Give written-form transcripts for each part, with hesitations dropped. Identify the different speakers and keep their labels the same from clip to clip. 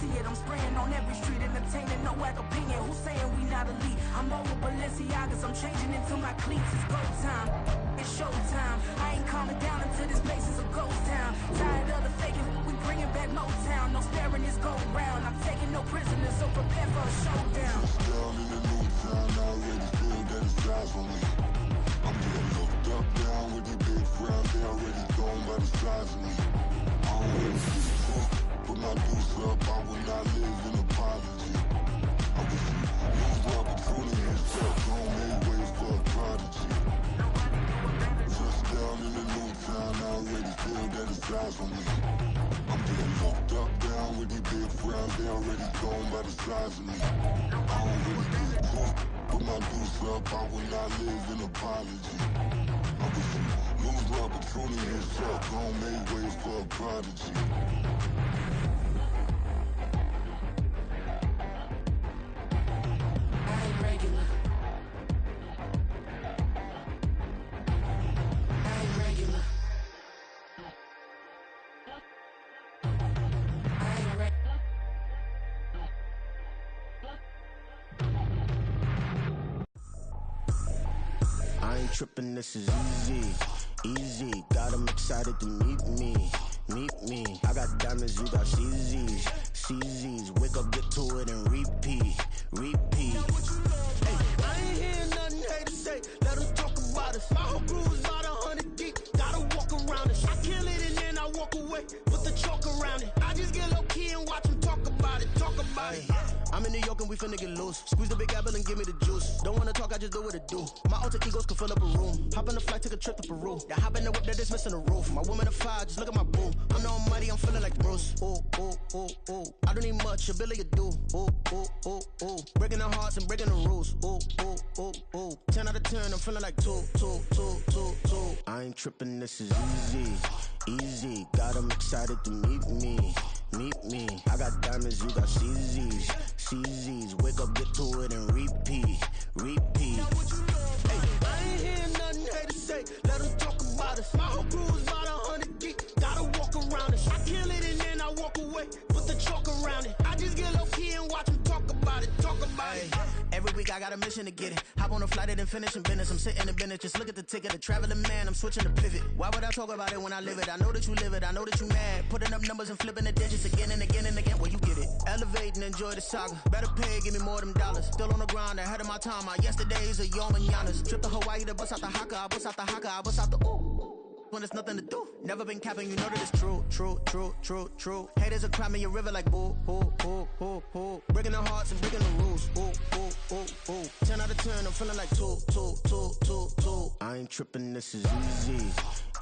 Speaker 1: see it. I'm spraying on every street, entertaining, no whack opinion. Who's saying we not elite? I'm over Balenciagas, I'm changing into my cleats. It's go time, it's showtime. I ain't calming down until this place is a ghost town. Tired of the faking, we bringing back Motown. No sparing this go round. I'm taking no prisoners, so prepare for a showdown.
Speaker 2: Down in the new town, I already feel that it's eyes on me. I'm getting looked up, down with these big frowns. They already gone by the size of me. I don't really see the talk, put my deuce up. I will not live in apology. I wish you lose the opportunity and talk. Don't make way for a prodigy. Just down in the new town, I already feel that it's eyes on me. I'm getting locked up, down with these big frowns. They already gone by the size of me. I don't really see the talk, put my deuce up. I will not live in apology. I wish you lose the opportunity and talk. Don't make way for a prodigy.
Speaker 3: Trippin', this is easy, easy. Got 'em excited to meet me, meet me. I got diamonds, you got CZs, CZs. Wake up, get to it, and repeat, repeat. Hey, I ain't hearing nothing haters say. Let them talk about us. My whole crew is about 100 deep. Gotta walk around it. I kill it and then I walk away. Put the chalk around it. I just get low key and watch them talk about it. Talk about it. I'm in New York and we finna get loose. Squeeze the big apple and give me the juice. Don't wanna talk, I just do what it do. My alter egos can fill up a room. Hop on the flight, take a trip to Peru. Yeah, hop in the whip, that is missing the roof. My woman a fire, just look at my boo. I'm no almighty, I'm feeling like Bruce. Ooh, ooh, ooh, ooh. I don't need much, ability to do. Ooh, ooh, ooh, ooh. Breaking the hearts and breaking the rules. Ooh, ooh, ooh, ooh. 10 out of 10, I'm feeling like 2, 2, 2, 2, 2. I ain't tripping, this is easy, easy. Got 'em excited to meet me, meet me. I got diamonds, you got CZs, CZs. Wake up, get to it, and repeat, repeat. Hey, I ain't hearing nothing haters say. Let them talk about us. My whole crew is about 100 deep. Gotta walk around it. I kill it and then I walk away. Put the chalk around it. I just get low key and watch them talk about it. Talk about it. Every week I got a mission to get it. Hop on a flight and then finish in business. I'm sitting in business. Just look at the ticket. A traveling man. I'm switching to pivot. Why would I talk about it when I live it? I know that you live it. I know that you mad. Putting up numbers and flipping the digits again and again and again. Well, you get it. Elevate and enjoy the saga. Better pay, give me more them dollars. Still on the grind, ahead of my time. My yesterdays are your mananas. Trip to Hawaii to bust out the haka. I bust out the haka. I bust out the ooh. When there's nothing to do. Never been capping, you know that it's true, true, true, true, true. Haters are crying in your river like boo, boo, boo, boo, boo. Breaking their hearts and breaking the rules. Ooh, ooh, ooh, ooh. 10 out of 10, I'm feeling like 2, 2, 2, 2, 2. I ain't tripping, this is easy,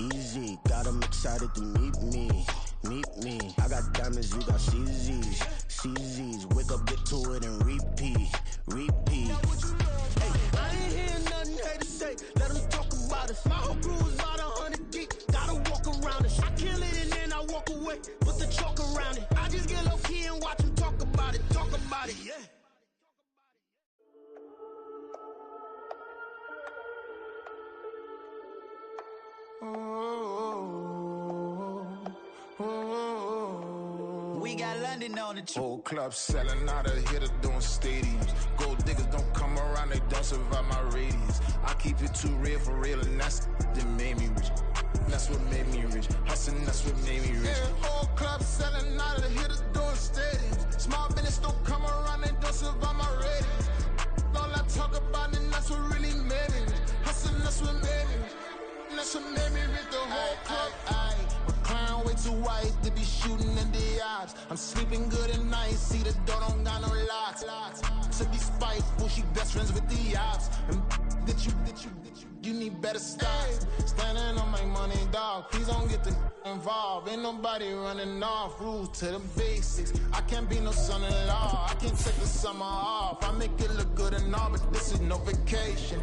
Speaker 3: easy. Got 'em excited to meet me, meet me. I got diamonds, you got CZs, CZs. Wake up, get to it, and repeat, repeat. Hey, I ain't hearing nothing haters say. Let them talk about us. My whole crew is about 100 deep. Gotta walk around it. I kill it and then I walk away. Put the chalk around it. I just get low key and watch them talk about it. Talk about it, yeah.
Speaker 4: We got London on the trip.
Speaker 5: Whole club selling out of here to doing stadiums. Gold diggers don't come around, they don't survive my radius. I keep it too real for real, and that's that made me rich. That's what made me rich. Hustling, that's what made me rich. Yeah, whole club selling out of here to doing stadiums. Small business don't come around, they don't survive my radius. All I talk about, and that's what really made me rich. Hustling, that's what made me rich. That's what made me rich. The whole club. Clown way too white to be shooting in the eyes. I'm sleeping good at night, see the door don't got no locks. To be spiteful, she best friends with the ops. And you need better stocks. Standing on my money, dog. Please don't get the involved. Ain't nobody running off. Rules to the basics. I can't be no son-in-law. I can't take the summer off. I make it look good and all, but this is no vacation.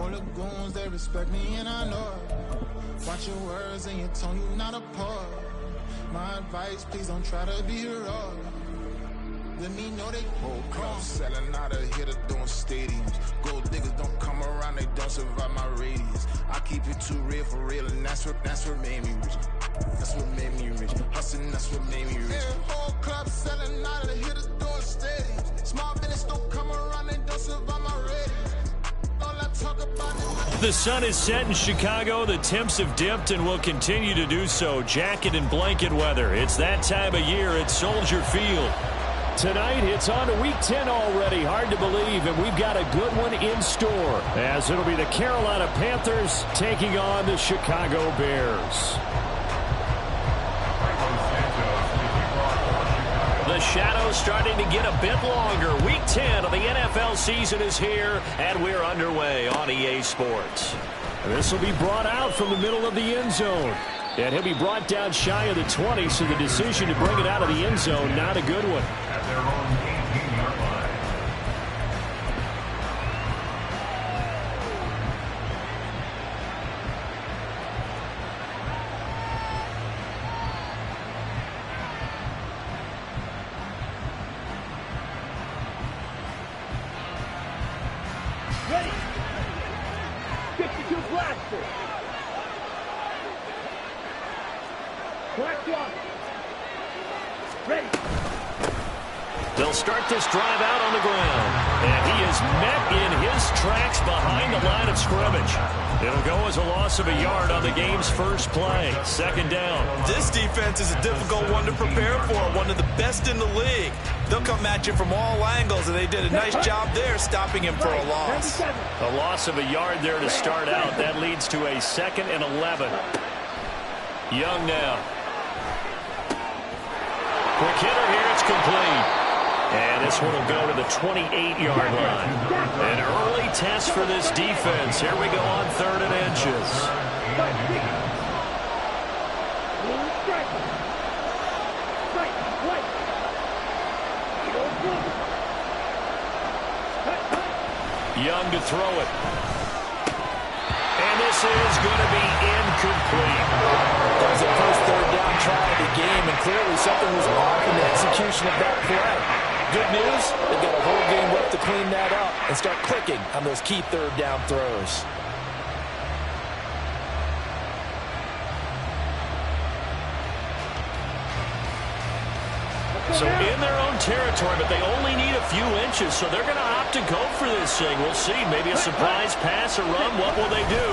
Speaker 5: All the goons, they respect me and I know it. Watch your words and your tone, you not a poet. My advice, please don't try to be heroic. Let me know they whole club selling out of here to doing stadiums. Gold diggers don't come around, they don't survive my radius. I keep it too real for real, and that's what made me rich. That's what made me rich. Hustling, that's what made me rich. Yeah, whole club selling out of
Speaker 4: The sun is set in Chicago. The temps have dipped and will continue to do so. Jacket and blanket weather. It's that time of year at Soldier Field. Tonight, it's on to Week 10 already. Hard to believe, and we've got a good one in store, as it'll be the Carolina Panthers taking on the Chicago Bears. The shadows starting to get a bit longer. Week 10 of the NFL season is here, and we're underway on EA Sports. This will be brought out from the middle of the end zone. And he'll be brought down shy of the 20, so the decision to bring it out of the end zone, not a good one.
Speaker 6: At their own 18-yard line.
Speaker 7: Ready. 52 blaster. Black one. Ready.
Speaker 4: They'll start this drive out on the ground. And he is met in his tracks behind the line of scrimmage. It'll go as a loss of a yard on the game's first play. Second down.
Speaker 8: This defense is a difficult one to prepare for. One of the best in the league. They'll come at you from all angles, and they did a nice job there stopping him for a loss.
Speaker 4: A loss of a yard there to start out. That leads to a 2nd and 11. Young now. Quick hitter here. It's complete. And this one will go to the 28-yard line. An early test for this defense. Here we go on 3rd and inches. Young to throw it. And this is going to be incomplete.
Speaker 9: That was the first 3rd down try of the game, and clearly something was off in the execution of that play. Good news, they've got a whole game left to clean that up and start clicking on those key 3rd down throws.
Speaker 4: So in their own territory, but they only need a few inches, so they're going to opt to go for this thing. We'll see. Maybe a surprise pass or run. What will they do?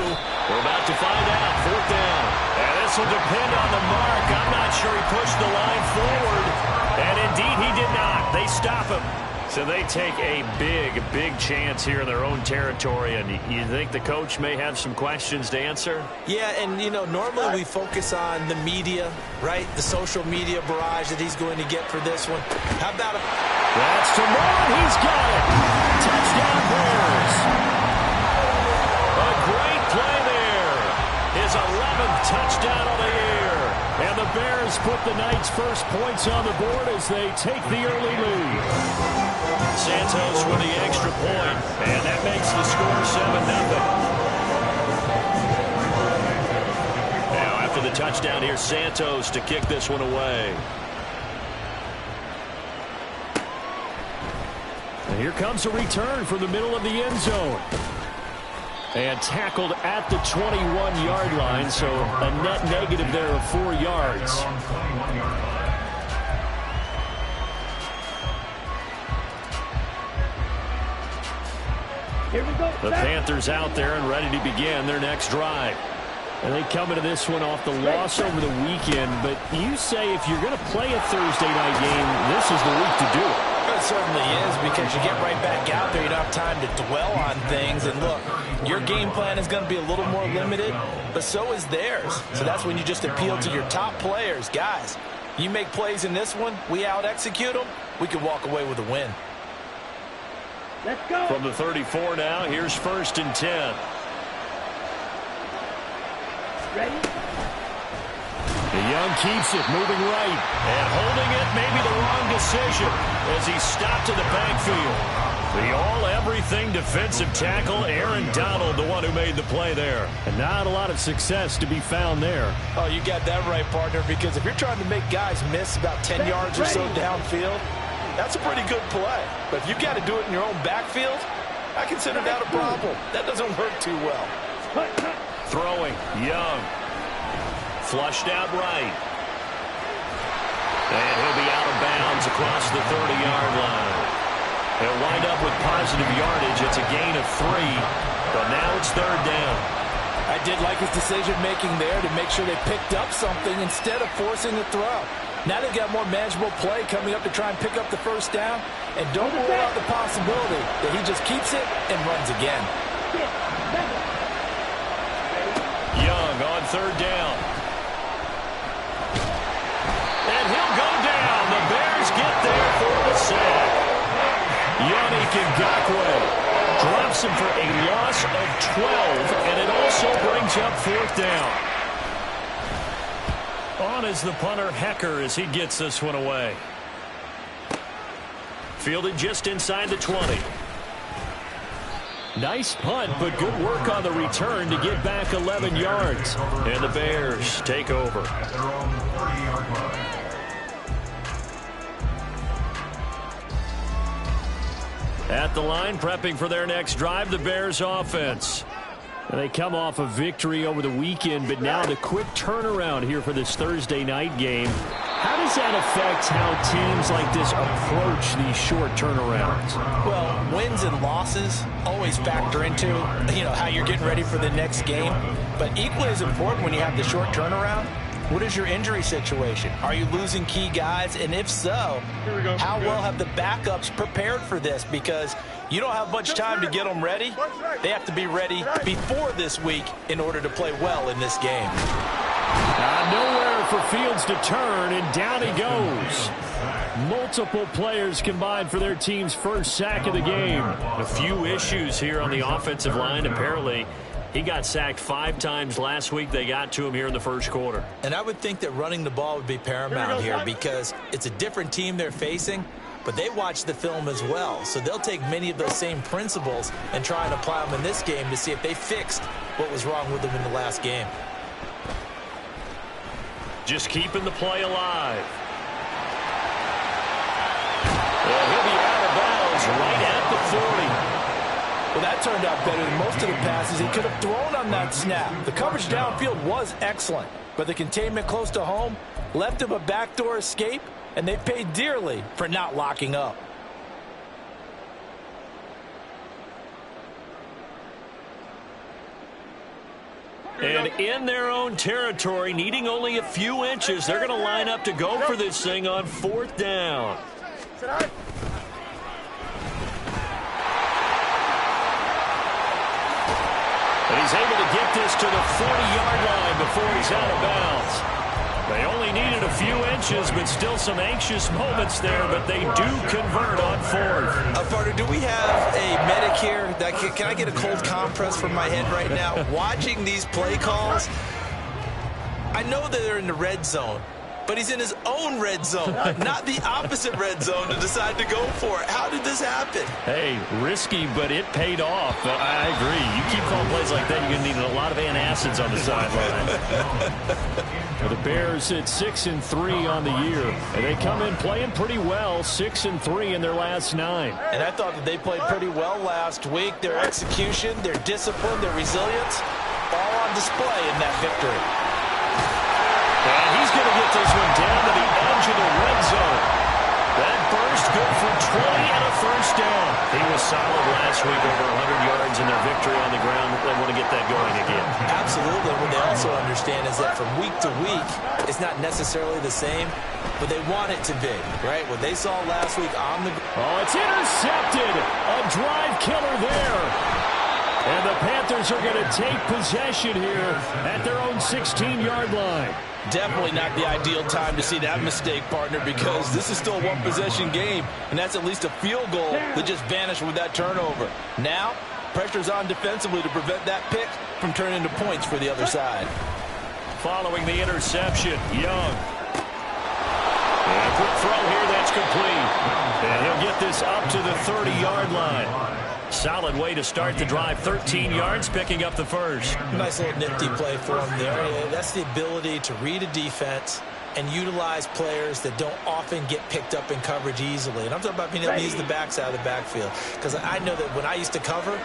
Speaker 4: We're about to find out. 4th down. And this will depend on the mark. I'm not sure he pushed the line forward. And indeed, he did not. They stop him. So they take a big chance here in their own territory. And you think the coach may have some questions to answer?
Speaker 8: Yeah, and, you know, normally we focus on the media, right? The social media barrage that he's going to get for this one. How about a...
Speaker 4: That's to Moore. He's got it. Touchdown Bears. A great play there. His 11th touchdown of the year. And the Bears put the night's first points on the board as they take the early lead. Santos with the extra point, and that makes the score 7-0. Now after the touchdown, here's Santos to kick this one away. And here comes a return from the middle of the end zone. And tackled at the 21-yard line, so a net negative there of 4 yards.
Speaker 7: Here we go.
Speaker 4: The Panthers out there and ready to begin their next drive. And they come into this one off the loss over the weekend, but you say if you're going to play a Thursday night game, this is the week to do it.
Speaker 9: It certainly is, because you get right back out there. You don't have time to dwell on things. And look, your game plan is going to be a little more limited, but so is theirs. So that's when you just appeal to your top players. Guys, you make plays in this one, we out-execute them, we can walk away with a win.
Speaker 7: Let's go.
Speaker 4: From the 34 now, here's 1st and 10.
Speaker 7: Ready?
Speaker 4: The Young keeps it, moving right, and holding it, maybe the wrong decision, as he stopped in the backfield. The all-everything defensive tackle, Aaron Donald, the one who made the play there. And not a lot of success to be found there.
Speaker 9: Oh, you got that right, partner, because if you're trying to make guys miss about 10 yards or so downfield, that's a pretty good play. But if you've got to do it in your own backfield, I consider that a problem. That doesn't work too well.
Speaker 4: Throwing, Young. Flushed out right. And he'll be out of bounds across the 30-yard line. They'll wind up with positive yardage. It's a gain of 3. But now it's third down.
Speaker 9: I did like his decision-making there to make sure they picked up something instead of forcing a throw. Now they've got more manageable play coming up to try and pick up the first down. And don't rule out the possibility that he just keeps it and runs again.
Speaker 4: Young on third down. And he'll go down. The Bears get there for the sack. Yannick Ngakoue drops him for a loss of 12, and it also brings up fourth down. On is the punter, Hecker, as he gets this one away. Fielded just inside the 20. Nice punt, but good work on the return to get back 11 yards. And the Bears take over.
Speaker 6: At their own 30-yard line.
Speaker 4: At the line, prepping for their next drive, the Bears offense. And they come off a victory over the weekend, but now the quick turnaround here for this Thursday night game. How does that affect how teams like this approach these short turnarounds?
Speaker 9: Well, wins and losses always factor into, how you're getting ready for the next game. But equally as important when you have the short turnaround, what is your injury situation? Are you losing key guys? And if so, how well have the backups prepared for this? Because you don't have much time to get them ready. They have to be ready before this week in order to play well in this game.
Speaker 4: Nowhere for Fields to turn, and down he goes. Multiple players combined for their team's first sack of the game. A few issues here on the offensive line. Apparently, he got sacked 5 times last week. They got to him here in the first quarter.
Speaker 9: And I would think that running the ball would be paramount here because it's a different team they're facing, but they watch the film as well. So they'll take many of those same principles and try and apply them in this game to see if they fixed what was wrong with them in the last game.
Speaker 4: Just keeping the play alive. Well, he'll be out of bounds right at the 40.
Speaker 9: Well, that turned out better than most of the passes he could have thrown on that snap. The coverage downfield was excellent, but the containment close to home left him a backdoor escape, and they paid dearly for not locking up.
Speaker 4: And in their own territory, needing only a few inches, they're going to line up to go for this thing on fourth down. And he's able to get this to the 40-yard line before he's out of bounds. They only needed a few inches, but still some anxious moments there, but they do convert on fourth.
Speaker 9: Partner, do we have a medic here? Can I get a cold compress from my head right now? Watching these play calls, I know that they're in the red zone, but he's in his own red zone, not the opposite red zone to decide to go for it. How did this happen?
Speaker 4: Hey, risky, but it paid off. I agree. You keep calling plays like that, you're going to need a lot of antacids on the sideline. Well, the Bears at 6-3 on the year, and they come in playing pretty well, 6-3 in their last 9.
Speaker 9: And I thought that they played pretty well last week. Their execution, their discipline, their resilience, all on display in that victory.
Speaker 4: And he's going to get this one down to the edge of the red zone. That burst good for 20 and a first down. He was solid last week, over 100 yards in their victory on the ground. They want to get that going again.
Speaker 9: Absolutely. What they also understand is that from week to week, it's not necessarily the same, but they want it to be, right? What they saw last week on the...
Speaker 4: Oh, it's intercepted. A drive killer there. And the Panthers are going to take possession here at their own 16-yard line.
Speaker 9: Definitely not the ideal time to see that mistake, partner, because this is still a one-possession game, and that's at least a field goal that just vanished with that turnover. Now, pressure's on defensively to prevent that pick from turning into points for the other side.
Speaker 4: Following the interception, Young. And a quick throw here that's complete. And he'll get this up to the 30-yard line. Solid way to start the drive. 13 yards, picking up the first.
Speaker 9: Nice little nifty play for him there. That's the ability to read a defense and utilize players that don't often get picked up in coverage easily. And I'm talking about being able to use the backs out of the backfield. Because I know that when I used to cover,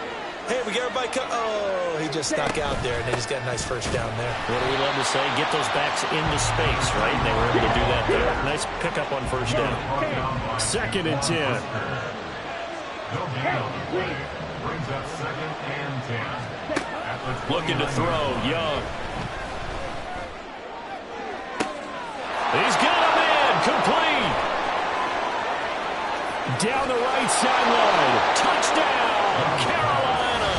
Speaker 9: hey, we got everybody oh, he just snuck out there, and they just got a nice first down there.
Speaker 4: What do we love to say? Get those backs into space, right? And they were able to do that there. Nice pickup on first down. 2nd and 10.
Speaker 6: Brings up 2nd and 10.
Speaker 4: Looking to throw, Young. He's got him in, complete. Down the right sideline. Touchdown, Carolina.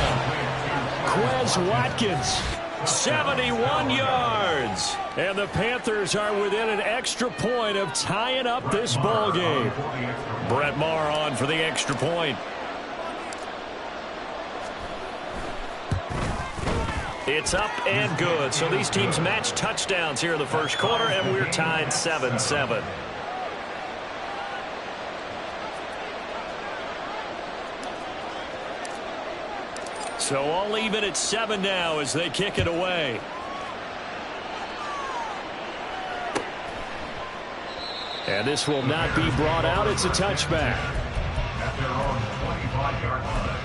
Speaker 4: Quez Watkins, 71 yards. And the Panthers are within an extra point of tying up this ball game. Brett Maher on for the extra point. It's up and good. So these teams match touchdowns here in the first quarter, and we're tied 7-7. So all even at 7 now as they kick it away. And this will not be brought out. It's a touchback.
Speaker 6: At their own 25-yard line.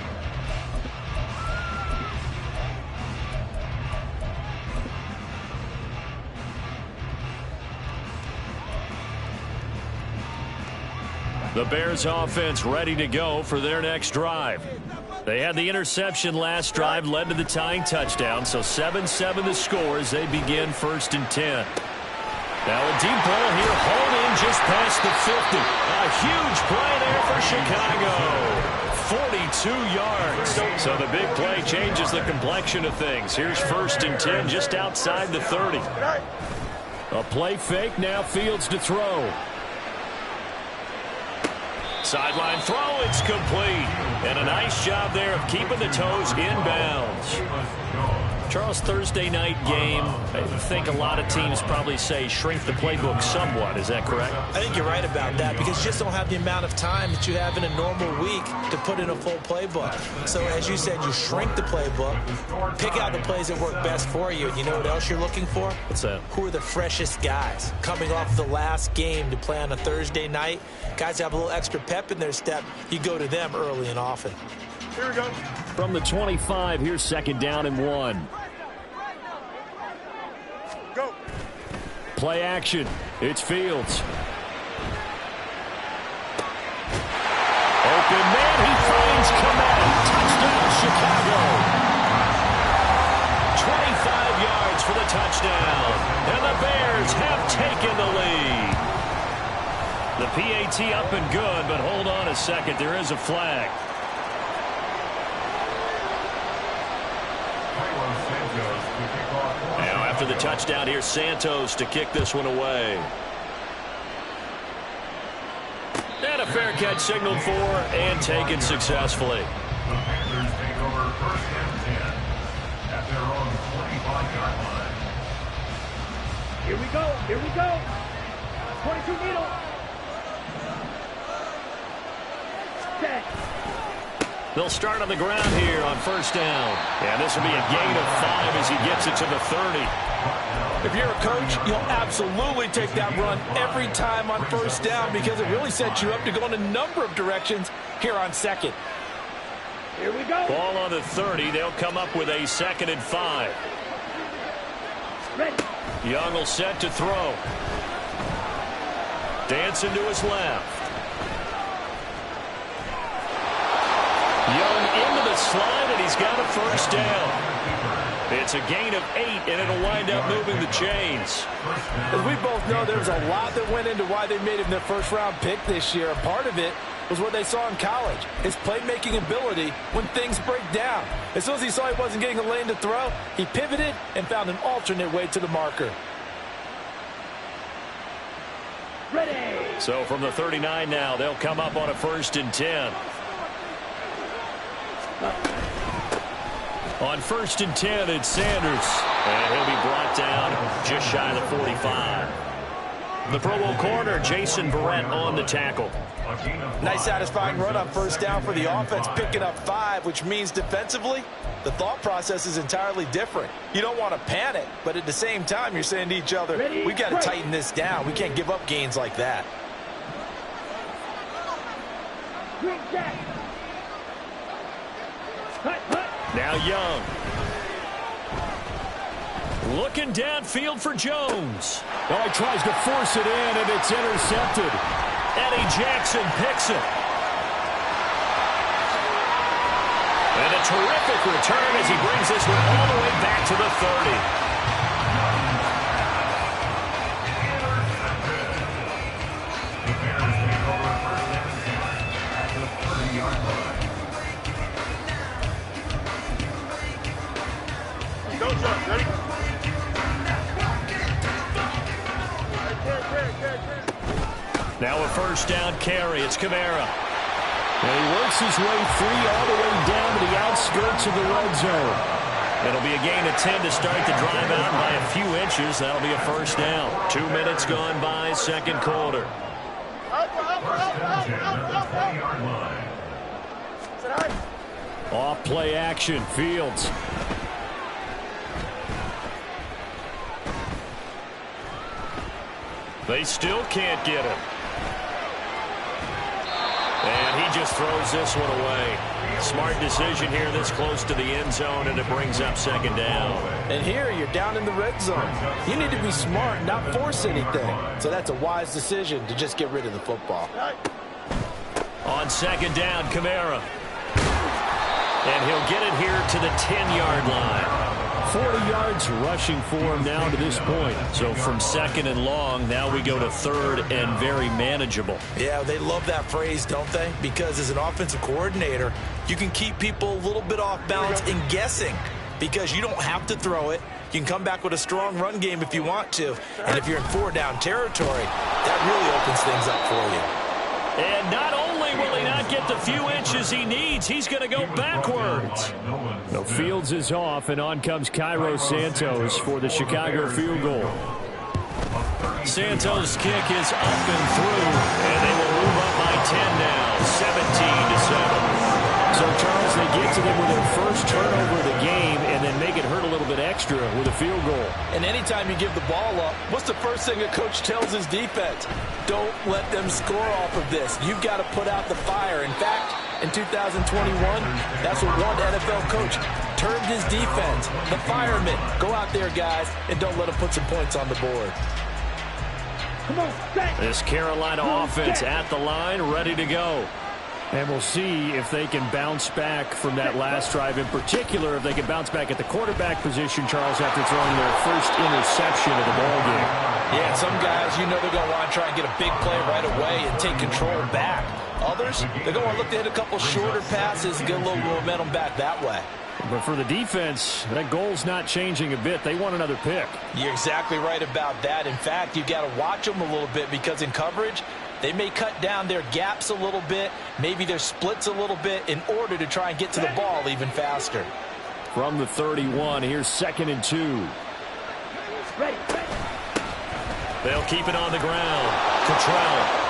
Speaker 4: The Bears offense ready to go for their next drive. They had the interception last drive, led to the tying touchdown, so 7-7 the score as they begin 1st and 10. Now a deep ball here, hauled in just past the 50. A huge play there for Chicago. 42 yards. So the big play changes the complexion of things. Here's 1st and 10 just outside the 30. A play fake, now Fields to throw. Sideline throw, it's complete. And a nice job there of keeping the toes inbounds. Charles, Thursday night game, I think a lot of teams probably say shrink the playbook somewhat. Is that correct?
Speaker 9: I think you're right about that because you just don't have the amount of time that you have in a normal week to put in a full playbook. So as you said, you shrink the playbook, pick out the plays that work best for you. And you know what else you're looking for?
Speaker 4: What's that?
Speaker 9: Who are the freshest guys coming off the last game to play on a Thursday night? Guys have a little extra pep in their step. You go to them early and often.
Speaker 4: Here we go. From the 25, here's 2nd down and 1.
Speaker 10: Go.
Speaker 4: Play action. It's Fields. Open man, he finds Kmet. Touchdown, Chicago. 25 yards for the touchdown. And the Bears have taken the lead. The PAT up and good, but hold on a second. There is a flag. Now after the touchdown, here's Santos to kick this one away. And a fair catch signaled for and taken successfully.
Speaker 6: The Panthers take over 1st and 10 at their own 25-yard line.
Speaker 7: Here we go. Here we go. 22 needle. Set.
Speaker 4: They'll start on the ground here on 1st down. And this will be a gain of 5 as he gets it to the 30.
Speaker 9: If you're a coach, you'll absolutely take that run every time on 1st down because it really sets you up to go in a number of directions here on 2nd.
Speaker 7: Here we go.
Speaker 4: Ball on the 30. They'll come up with a 2nd and 5.
Speaker 7: Ready.
Speaker 4: Young will set to throw. Dancing to his left. Young into the slide, and he's got a 1st down. It's a gain of 8, and it'll wind up moving the chains.
Speaker 9: As we both know, there's a lot that went into why they made him their 1st-round pick this year. Part of it was what they saw in college, his playmaking ability when things break down. As soon as he saw he wasn't getting a lane to throw, he pivoted and found an alternate way to the marker.
Speaker 7: Ready.
Speaker 4: So from the 39 now, they'll come up on a 1st and 10. On 1st and 10, it's Sanders. And he'll be brought down just shy of the 45. The Pro Bowl corner, Jason Verrett, on the tackle.
Speaker 9: Nice satisfying run on 1st down for the offense, picking up 5, which means defensively, the thought process is entirely different. You don't want to panic, but at the same time, you're saying to each other, we got to tighten this down. We can't give up gains like that.
Speaker 7: Green jack.
Speaker 4: Now Young. Looking downfield for Jones. Oh, he tries to force it in, and it's intercepted. Eddie Jackson picks it. And a terrific return as he brings this one all the way back to the 30. Now a first down carry. It's Kamara.
Speaker 7: And he works his way free all the way down to the outskirts of the red zone.
Speaker 4: It'll be a gain of 10 to start the drive out by a few inches. That'll be a first down. 2 minutes gone by, second quarter.
Speaker 7: Off play action, Fields.
Speaker 4: They still can't get him. And he just throws this one away. Smart decision here this close to the end zone, and it brings up second down.
Speaker 9: And here you're down in the red zone. You need to be smart, not force anything. So that's a wise decision to just get rid of the football.
Speaker 4: On second down, Kamara. And he'll get it here to the 10-yard line.
Speaker 7: 40 yards rushing for him now to this point.
Speaker 4: So from second and long, now we go to third and very manageable.
Speaker 9: Yeah, they love that phrase, don't they? Because as an offensive coordinator, you can keep people a little bit off balance and guessing because you don't have to throw it. You can come back with a strong run game if you want to. And if you're in 4-down territory, that really opens things up for you.
Speaker 4: And not only will he not get the few inches he needs, he's going to go backwards.
Speaker 7: So Fields is off, and on comes Cairo Santos for the Chicago field goal.
Speaker 4: Santos' kick is up and through, and they will move up by 10 now, 17-7.
Speaker 7: So, Charles, they get to them with their first turnover of the game and then make it hurt a little bit extra with a field goal.
Speaker 9: And anytime you give the ball up, what's the first thing a coach tells his defense? Don't let them score off of this. You've got to put out the fire. In fact, in 2021, that's what one NFL coach termed his defense. The firemen. Go out there, guys, and don't let them put some points on the board.
Speaker 4: This Carolina offense at the line, ready to go.
Speaker 7: And we'll see if they can bounce back from that last drive. In particular, if they can bounce back at the quarterback position, Charles, after throwing their first interception of the ball game.
Speaker 9: Yeah, some guys, you know they're going to want to try and get a big play right away and take control back. Others, they're going to look to hit a couple shorter passes and get a little momentum back that way.
Speaker 7: But for the defense, that goal's not changing a bit. They want another pick.
Speaker 9: You're exactly right about that. In fact, you've got to watch them a little bit because in coverage, they may cut down their gaps a little bit, maybe their splits a little bit in order to try and get to the ball even faster.
Speaker 7: From the 31, here's 2nd and 2.
Speaker 4: They'll keep it on the ground. Cottrell.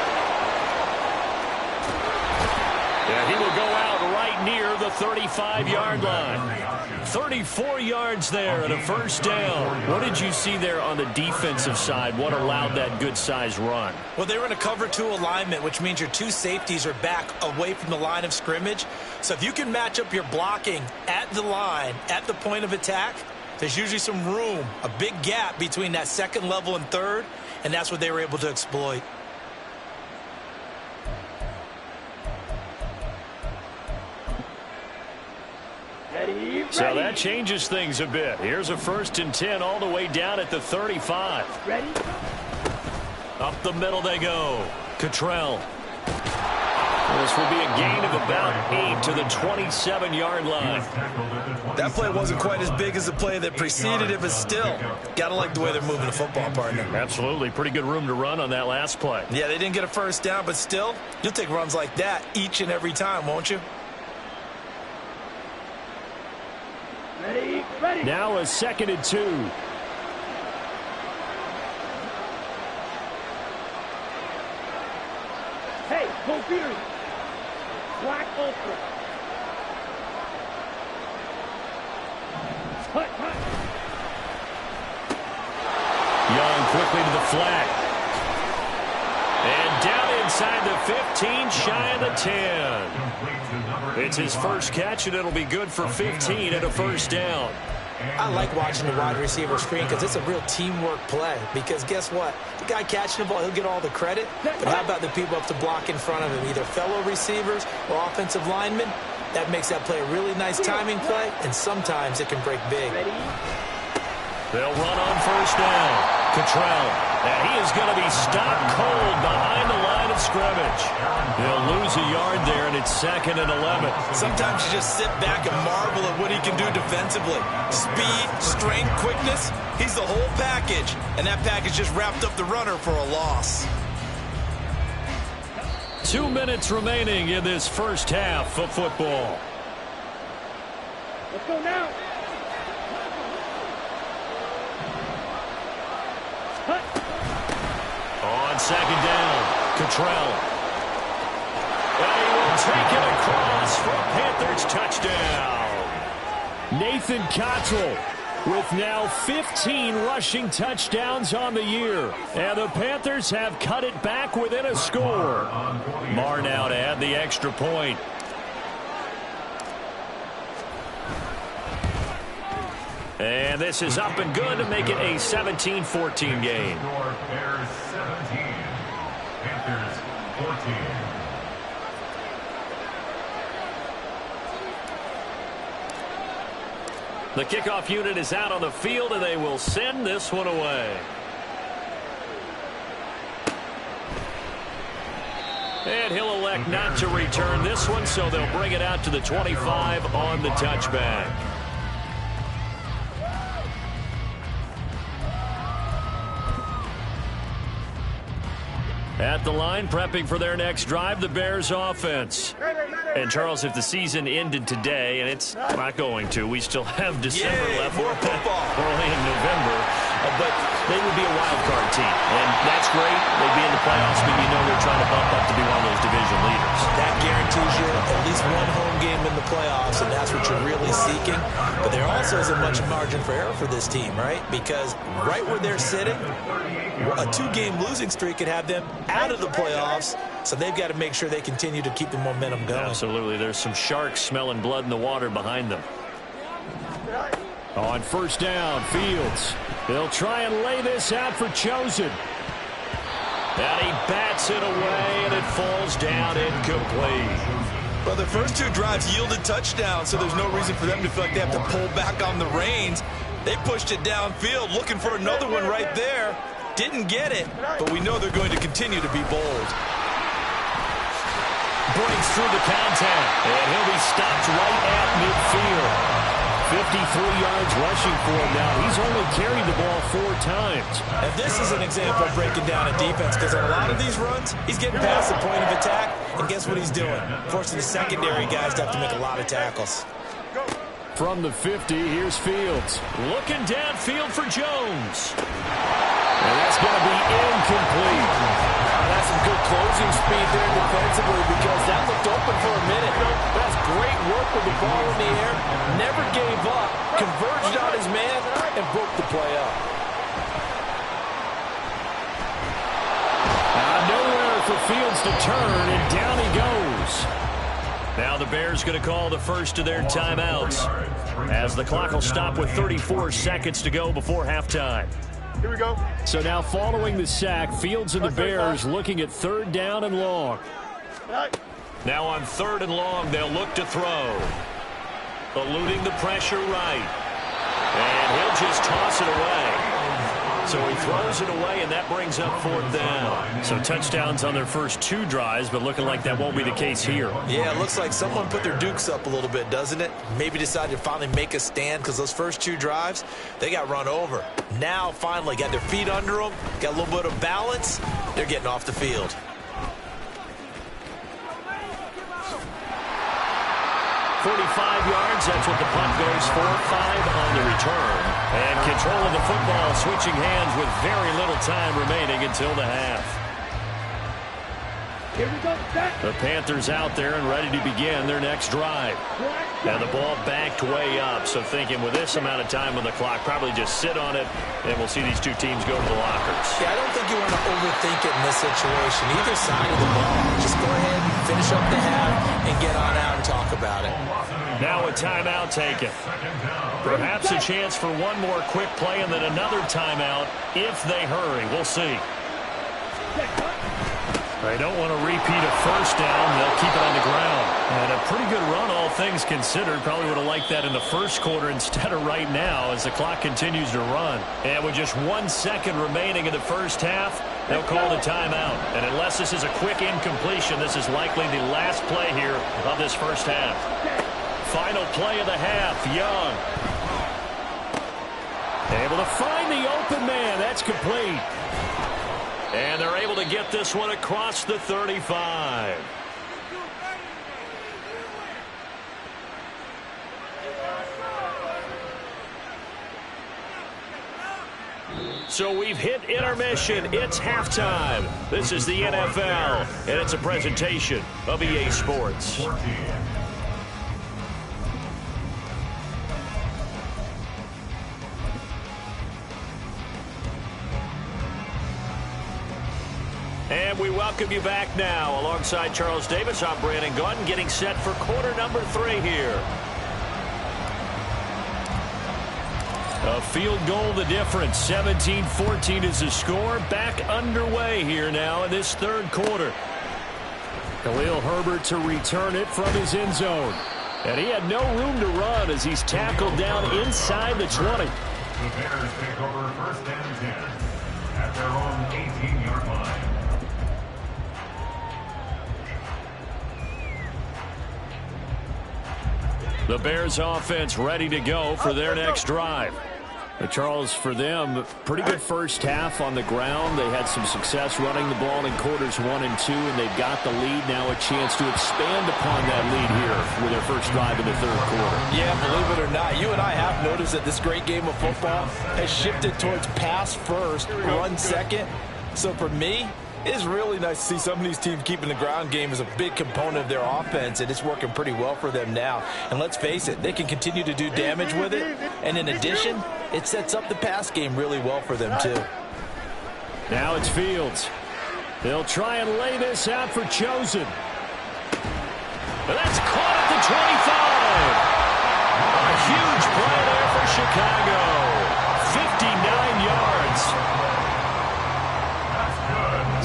Speaker 4: Yeah, he will go out right near the 35-yard line. 34 yards there and a first down. What did you see there on the defensive side? What allowed that good-sized run?
Speaker 9: Well, they were in a cover 2 alignment, which means your 2 safeties are back away from the line of scrimmage. So if you can match up your blocking at the line, at the point of attack, there's usually some room, a big gap between that second level and third, and that's what they were able to exploit.
Speaker 4: So that changes things a bit. Here's a 1st and 10 all the way down at the 35.
Speaker 7: Ready?
Speaker 4: Up the middle they go. Cottrell. This will be a gain of about 8 to the 27-yard line.
Speaker 9: That play wasn't quite as big as the play that preceded it, but still, got to like the way they're moving the football, partner.
Speaker 4: Absolutely. Pretty good room to run on that last play.
Speaker 9: Yeah, they didn't get a first down, but still, you'll take runs like that each and every time, won't you?
Speaker 7: Ready. Now a 2nd and 2. Hey, go Peter. Black ultra.
Speaker 4: Young quickly to the flat. And down inside the 15, shy of the 10. It's his first catch, and it'll be good for 15 and a first down.
Speaker 9: I like watching the wide receiver screen because it's a real teamwork play. Because guess what? The guy catching the ball, he'll get all the credit. But how about the people up to block in front of him, either fellow receivers or offensive linemen? That makes that play a really nice timing play, and sometimes it can break big.
Speaker 4: They'll run on first down. Cottrell, and he is going to be stopped cold behind the line of scrimmage. They'll lose a yard there, and it's 2nd and 11.
Speaker 8: Sometimes you just sit back and marvel at what he can do defensively. Speed, strength, quickness, he's the whole package. And that package just wrapped up the runner for a loss.
Speaker 4: 2 minutes remaining in this first half of football.
Speaker 10: Let's go now.
Speaker 4: On 2nd down, Cottrell. And he will take it across for a Panthers touchdown.
Speaker 7: Nathan Cottrell with now 15 rushing touchdowns on the year. And the Panthers have cut it back within a score.
Speaker 4: Marr now to add the extra point. And this is up and good to make it a 17-14 game.
Speaker 6: Bears 17, Panthers 14.
Speaker 4: The kickoff unit is out on the field, and they will send this one away. And he'll elect not to return this one, so they'll bring it out to the 25 on the touchback. At the line, prepping for their next drive, the Bears offense. And, Charles, if the season ended today, and it's not going to, we still have December left.
Speaker 8: More football.
Speaker 4: We're only in November. But they would be a wild card team. And that's great. They'd be in the playoffs, but you know they're trying to bump up to be one of those division leaders.
Speaker 9: That guarantees you at least one home game in the playoffs, and that's what you're really seeking. But there also isn't much margin for error for this team, right? Because right where they're sitting, a 2-game losing streak could have them out of the playoffs, so they've got to make sure they continue to keep the momentum going.
Speaker 4: Absolutely. There's some sharks smelling blood in the water behind them.
Speaker 7: On first down, Fields. They'll try and lay this out for Chosen.
Speaker 4: And he bats it away, and it falls down incomplete.
Speaker 8: Well, their first 2 drives yielded touchdowns, so there's no reason for them to feel like they have to pull back on the reins. They pushed it downfield, looking for another one right there. Didn't get it, but we know they're going to continue to be bold.
Speaker 4: Breaks through the contact, and he'll be stopped right at midfield. 53 yards rushing for him now. He's only carried the ball 4 times.
Speaker 9: And this is an example of breaking down a defense, because on a lot of these runs, he's getting past the point of attack, and guess what he's doing? Forcing the secondary guys to have to make a lot of tackles.
Speaker 7: From the 50, here's Fields.
Speaker 4: Looking downfield for Jones. And that's going to be incomplete.
Speaker 10: That's some good closing speed there defensively, because that looked open for a minute. That's great work with the ball in the air. Never gave up, converged on his man, and broke the play up.
Speaker 7: Nowhere for Fields to turn, and down he goes.
Speaker 4: Now the Bears going to call the first of their timeouts, as the clock will stop with 34 seconds to go before halftime.
Speaker 10: Here we go.
Speaker 7: So now following the sack, Fields and the Bears looking at 3rd down and long.
Speaker 4: Now on 3rd and long, they'll look to throw. Eluding the pressure right. And he'll just toss it away. So he throws it away, and that brings up 4th down. So touchdowns on their first 2 drives, but looking like that won't be the case here.
Speaker 9: Yeah, it looks like someone put their dukes up a little bit, doesn't it? Maybe decided to finally make a stand, because those first 2 drives, they got run over. Now, finally, got their feet under them, got a little bit of balance. They're getting off the field.
Speaker 4: 45 yards, that's what the punt goes for. 5 on the return. And control of the football, switching hands with very little time remaining until the half.
Speaker 10: Here we go.
Speaker 4: The Panthers out there and ready to begin their next drive. Now the ball backed way up, so thinking with this amount of time on the clock, probably just sit on it, and we'll see these 2 teams go to the lockers.
Speaker 9: Yeah, I don't think you want to overthink it in this situation. Either side of the ball, just go ahead and finish up the half and get on out and talk about it.
Speaker 7: Now a timeout taken. Perhaps a chance for one more quick play and then another timeout if they hurry. We'll see. They don't want to repeat a first down. They'll keep it on the ground. And a pretty good run, all things considered. Probably would have liked that in the first quarter instead of right now as the clock continues to run. And with just 1 second remaining in the first half, they'll call the timeout. And unless this is a quick incompletion, this is likely the last play here of this first half. Final play of the half, Young. Able to find the open man. That's complete. And they're able to get this one across the 35. So we've hit intermission. It's halftime. This is the NFL, and it's a presentation of EA Sports. And we welcome you back now. Alongside Charles Davis, I'm Brandon Gunn, getting set for quarter number 3 here. A field goal the difference. 17-14 is the score. Back underway here now in this third quarter. Khalil Herbert to return it from his end zone. And he had no room to run as he's tackled down inside the 20.
Speaker 6: The Bears take over first and 10 at their own 18-yard line.
Speaker 7: The Bears offense ready to go for their next drive. But Charles, for them, pretty good first half on the ground. They had some success running the ball in quarters 1 and 2, and they've got the lead. Now a chance to expand upon that lead here with their first drive in the third quarter.
Speaker 9: Yeah, believe it or not, you and I have noticed that this great game of football has shifted towards pass first, run second. So for me, it's really nice to see some of these teams keeping the ground game as a big component of their offense, and it's working pretty well for them now. And let's face it, they can continue to do damage with it. And in addition, it sets up the pass game really well for them, too.
Speaker 7: Now it's Fields. They'll try and lay this out for Chosen. But that's caught at the 25. A huge play there for Chicago. 59 yards.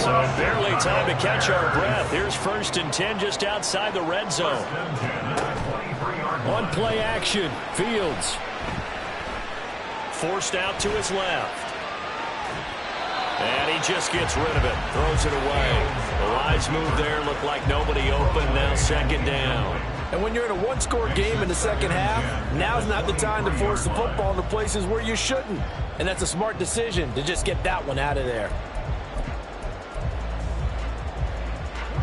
Speaker 7: So barely time to catch our breath. Here's first and 10 just outside the red zone. One play action. Fields. Forced out to his left. And he just gets rid of it. Throws it away. The wise move there. Looked like nobody open. Now second down.
Speaker 9: And when you're in a one-score game in the second half, now's not the time to force the football into places where you shouldn't. And that's a smart decision to just get that one out of there.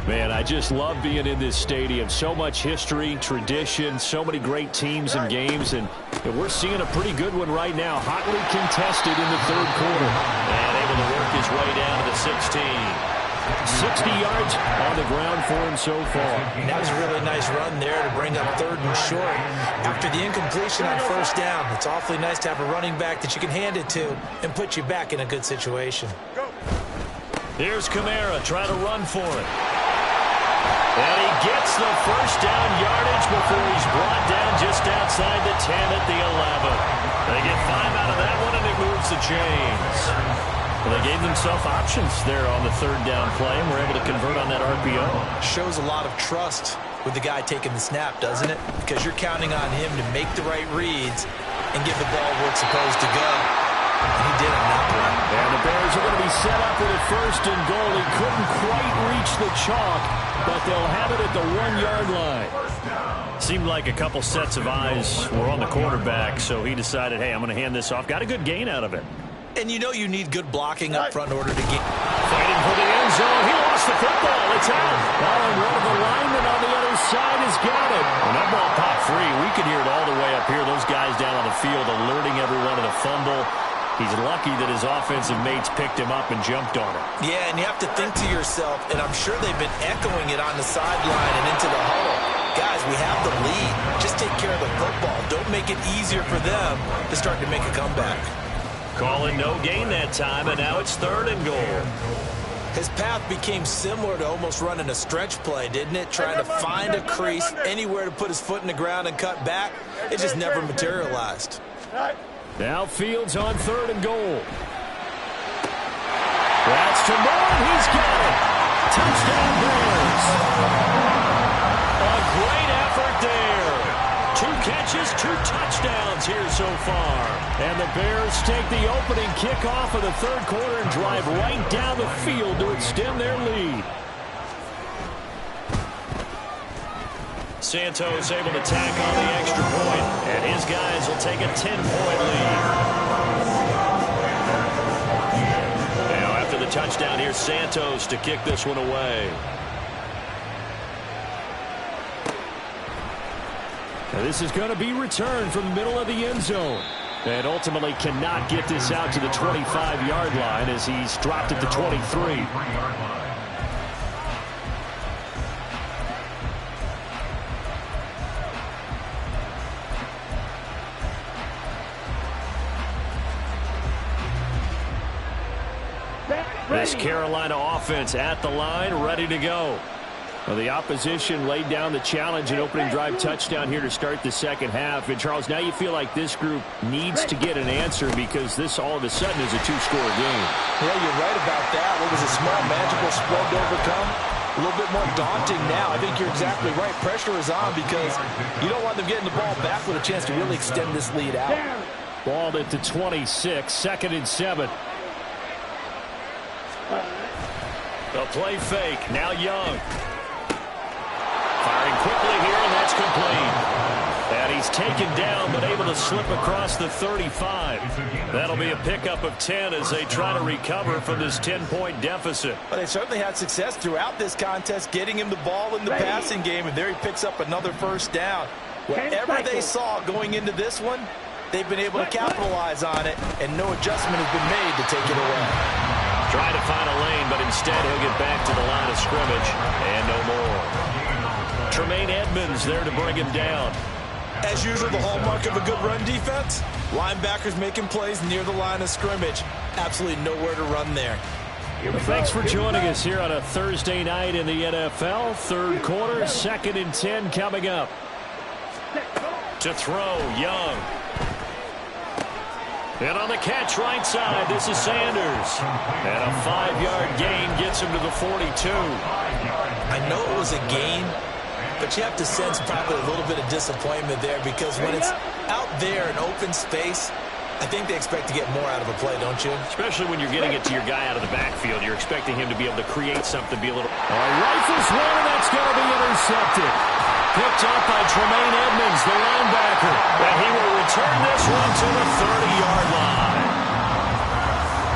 Speaker 7: Man, I just love being in this stadium. So much history, tradition, so many great teams and games, and we're seeing a pretty good one right now. Hotly contested in the third quarter. And able to work his way down to the 16. 60 yards on the ground for him so far.
Speaker 9: That was a really nice run there to bring up third and short. After the incompletion on first down, it's awfully nice to have a running back that you can hand it to and put you back in a good situation.
Speaker 7: Here's Kamara trying to run for it. And he gets the first down yardage before he's brought down just outside the 10 at the 11. They get 5 out of that one, and it moves the chains. Well, they gave themselves options there on the third down play, and were able to convert on that RPO.
Speaker 9: Shows a lot of trust with the guy taking the snap, doesn't it? Because you're counting on him to make the right reads and give the ball where it's supposed to go. And he did on that one.
Speaker 7: And the Bears are going to be set up with a first and goal. He couldn't quite reach the chalk, but they'll have it at the 1-yard line. Seemed like a couple sets of eyes were on the quarterback, so he decided, hey, I'm going to hand this off. Got a good gain out of it.
Speaker 9: And you know you need good blocking up front in order to get...
Speaker 7: Fighting for the end zone. He lost the football. It's out. And one of the linemen on the other side has got it. And that ball popped free. We could hear it all the way up here. Those guys down on the field alerting everyone of the fumble. He's lucky that his offensive mates picked him up and jumped on it.
Speaker 9: Yeah, and you have to think to yourself, and I'm sure they've been echoing it on the sideline and into the huddle. Guys, we have the lead. Just take care of the football. Don't make it easier for them to start to make a comeback.
Speaker 7: Calling no gain that time, and now it's third and goal.
Speaker 9: His path became similar to almost running a stretch play, didn't it? Trying to find a crease, anywhere to put his foot in the ground and cut back. It just never materialized.
Speaker 7: Now Fields on 3rd and goal. That's to Moore. He's got it. Touchdown Bears. A great effort there. 2 catches, 2 touchdowns here so far. And the Bears take the opening kickoff of the 3rd quarter and drive right down the field to extend their lead. Santos able to tack on the extra point, and his guys will take a 10-point lead. Now after the touchdown, here's Santos to kick this one away. Now this is going to be returned from the middle of the end zone. And ultimately cannot get this out to the 25-yard line as he's dropped at the 23. This Carolina offense at the line, ready to go. Well, the opposition laid down the challenge and opening drive touchdown here to start the second half. And, Charles, now you feel like this group needs to get an answer because this all of a sudden is a 2-score game.
Speaker 9: Yeah, you're right about that. What was a small, magical spread to overcome? A little bit more daunting now. I think you're exactly right. Pressure is on because you don't want them getting the ball back with a chance to really extend this lead out.
Speaker 7: Ball at the 26, 2nd and 7. The play fake. Now Young. Firing quickly here, and that's complete. And he's taken down, but able to slip across the 35. That'll be a pickup of 10 as they try to recover from this 10-point deficit.
Speaker 9: But they certainly had success throughout this contest, getting him the ball in the passing game, and there he picks up another first down. Whatever they saw going into this one, they've been able to capitalize on it, and no adjustment has been made to take it away.
Speaker 7: Trying to find a lane, but instead he'll get back to the line of scrimmage, and no more. Tremaine Edmonds there to bring him down.
Speaker 9: As usual, the hallmark of a good run defense, linebackers making plays near the line of scrimmage. Absolutely nowhere to run there.
Speaker 7: Well, thanks for joining us here on a Thursday night in the NFL. 3rd quarter, 2nd and 10 coming up. To throw, Young. And on the catch right side, this is Sanders. And a 5-yard gain gets him to the 42.
Speaker 9: I know it was a gain, but you have to sense probably a little bit of disappointment there because when it's out there in open space, I think they expect to get more out of a play, don't you?
Speaker 7: Especially when you're getting it to your guy out of the backfield. You're expecting him to be able to create something, be a little... Rifles one, and that's going to be intercepted. Picked up by Tremaine Edmonds, the linebacker. And he will return this one to the 30-yard line.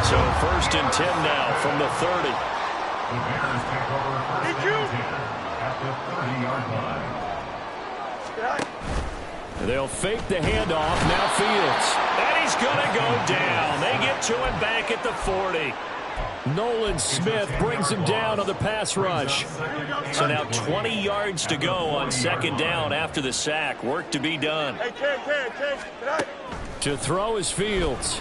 Speaker 7: So 1st and 10 now from the 30.
Speaker 6: The Bears take over 1st and 10 at the 30-yard line.
Speaker 7: They'll fake the handoff. Now Fields. And he's going to go down. They get to him back at the 40. Nolan Smith brings him down on the pass rush. So now 20 yards to go on 2nd down after the sack. Work to be done. To throw is Fields.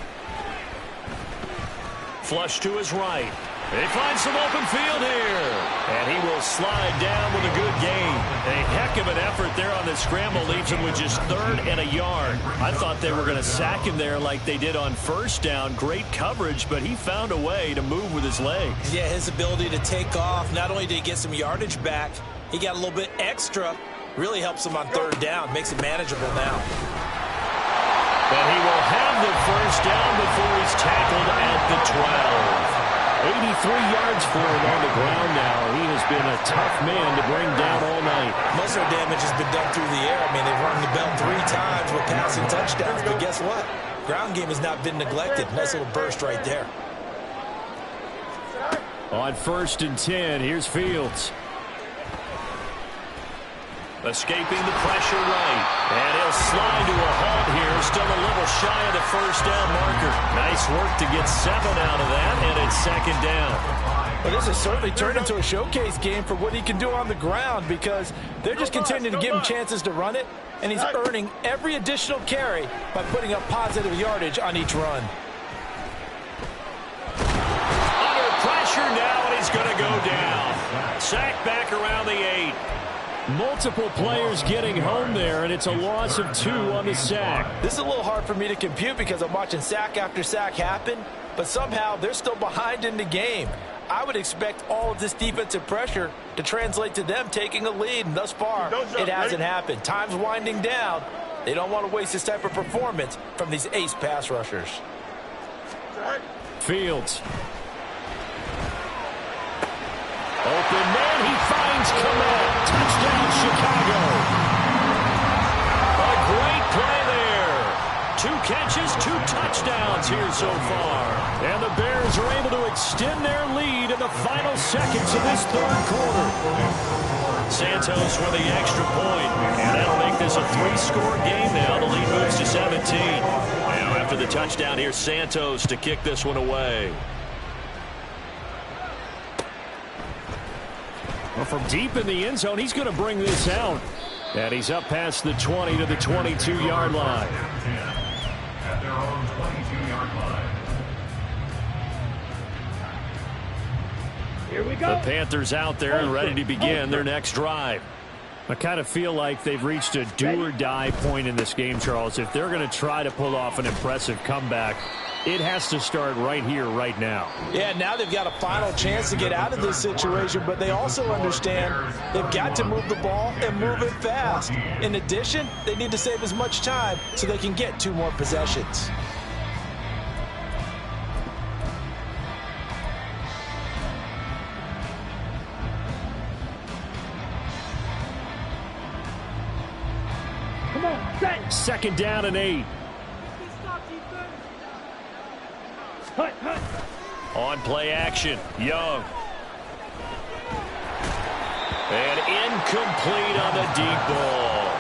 Speaker 7: Flush to his right. He finds some open field here. And he will slide down with a good gain. A heck of an effort there on the scramble. Leaves him with just 3rd and a yard. I thought they were going to sack him there like they did on 1st down. Great coverage, but he found a way to move with his legs.
Speaker 9: Yeah, his ability to take off. Not only did he get some yardage back, he got a little bit extra. Really helps him on 3rd down. Makes it manageable now.
Speaker 7: But he will have the 1st down before he's tackled at the 12. 83 yards for him on the ground now. He has been a tough man to bring down all night.
Speaker 9: Most of their damage has been done through the air. I mean, they've rung the bell 3 times with passing touchdowns. But guess what? Ground game has not been neglected. Nice little burst right there.
Speaker 7: On 1st and 10, here's Fields. Escaping the pressure right. And he'll slide to a halt here. Still a little shy of the 1st down marker. Nice work to get 7 out of that, and it's 2nd down.
Speaker 9: Well, this has certainly turned into a showcase game for what he can do on the ground because they're just continuing to give him chances to run it, and he's earning every additional carry by putting up positive yardage on each run.
Speaker 7: Under pressure now, and he's
Speaker 4: go down. Sack back around the 8.
Speaker 7: Multiple players getting home there, and it's a loss of 2 on the sack.
Speaker 9: This is a little hard for me to compute because I'm watching sack after sack happen, but somehow they're still behind in the game. I would expect all of this defensive pressure to translate to them taking a lead, and thus far, it hasn't happened. Time's winding down. They don't want to waste this type of performance from these ace pass rushers.
Speaker 7: Fields. Open man, he finds Kmet. Touchdown, Chicago.
Speaker 4: A great play there. 2 catches, 2 touchdowns here so far.
Speaker 7: And the Bears are able to extend their lead in the final seconds of this 3rd quarter.
Speaker 4: Santos for the extra point. And that'll make this a 3-score game now. The lead moves to 17. Now after the touchdown, here's Santos to kick this one away.
Speaker 7: Well, from deep in the end zone, he's going to bring this out. And he's up past the 20 to the 22-yard line.
Speaker 6: At their own 22-yard line.
Speaker 7: Here we go. The Panthers out there and ready to begin their next drive. I kind of feel like they've reached a do-or-die point in this game, Charles. If they're going to try to pull off an impressive comeback, it has to start right here, right now.
Speaker 9: Yeah, now they've got a final chance to get out of this situation, but they also understand they've got to move the ball and move it fast. In addition, they need to save as much time so they can get 2 more possessions.
Speaker 7: Come on, set. 2nd down and 8.
Speaker 4: On play action, Young. And incomplete on the deep ball.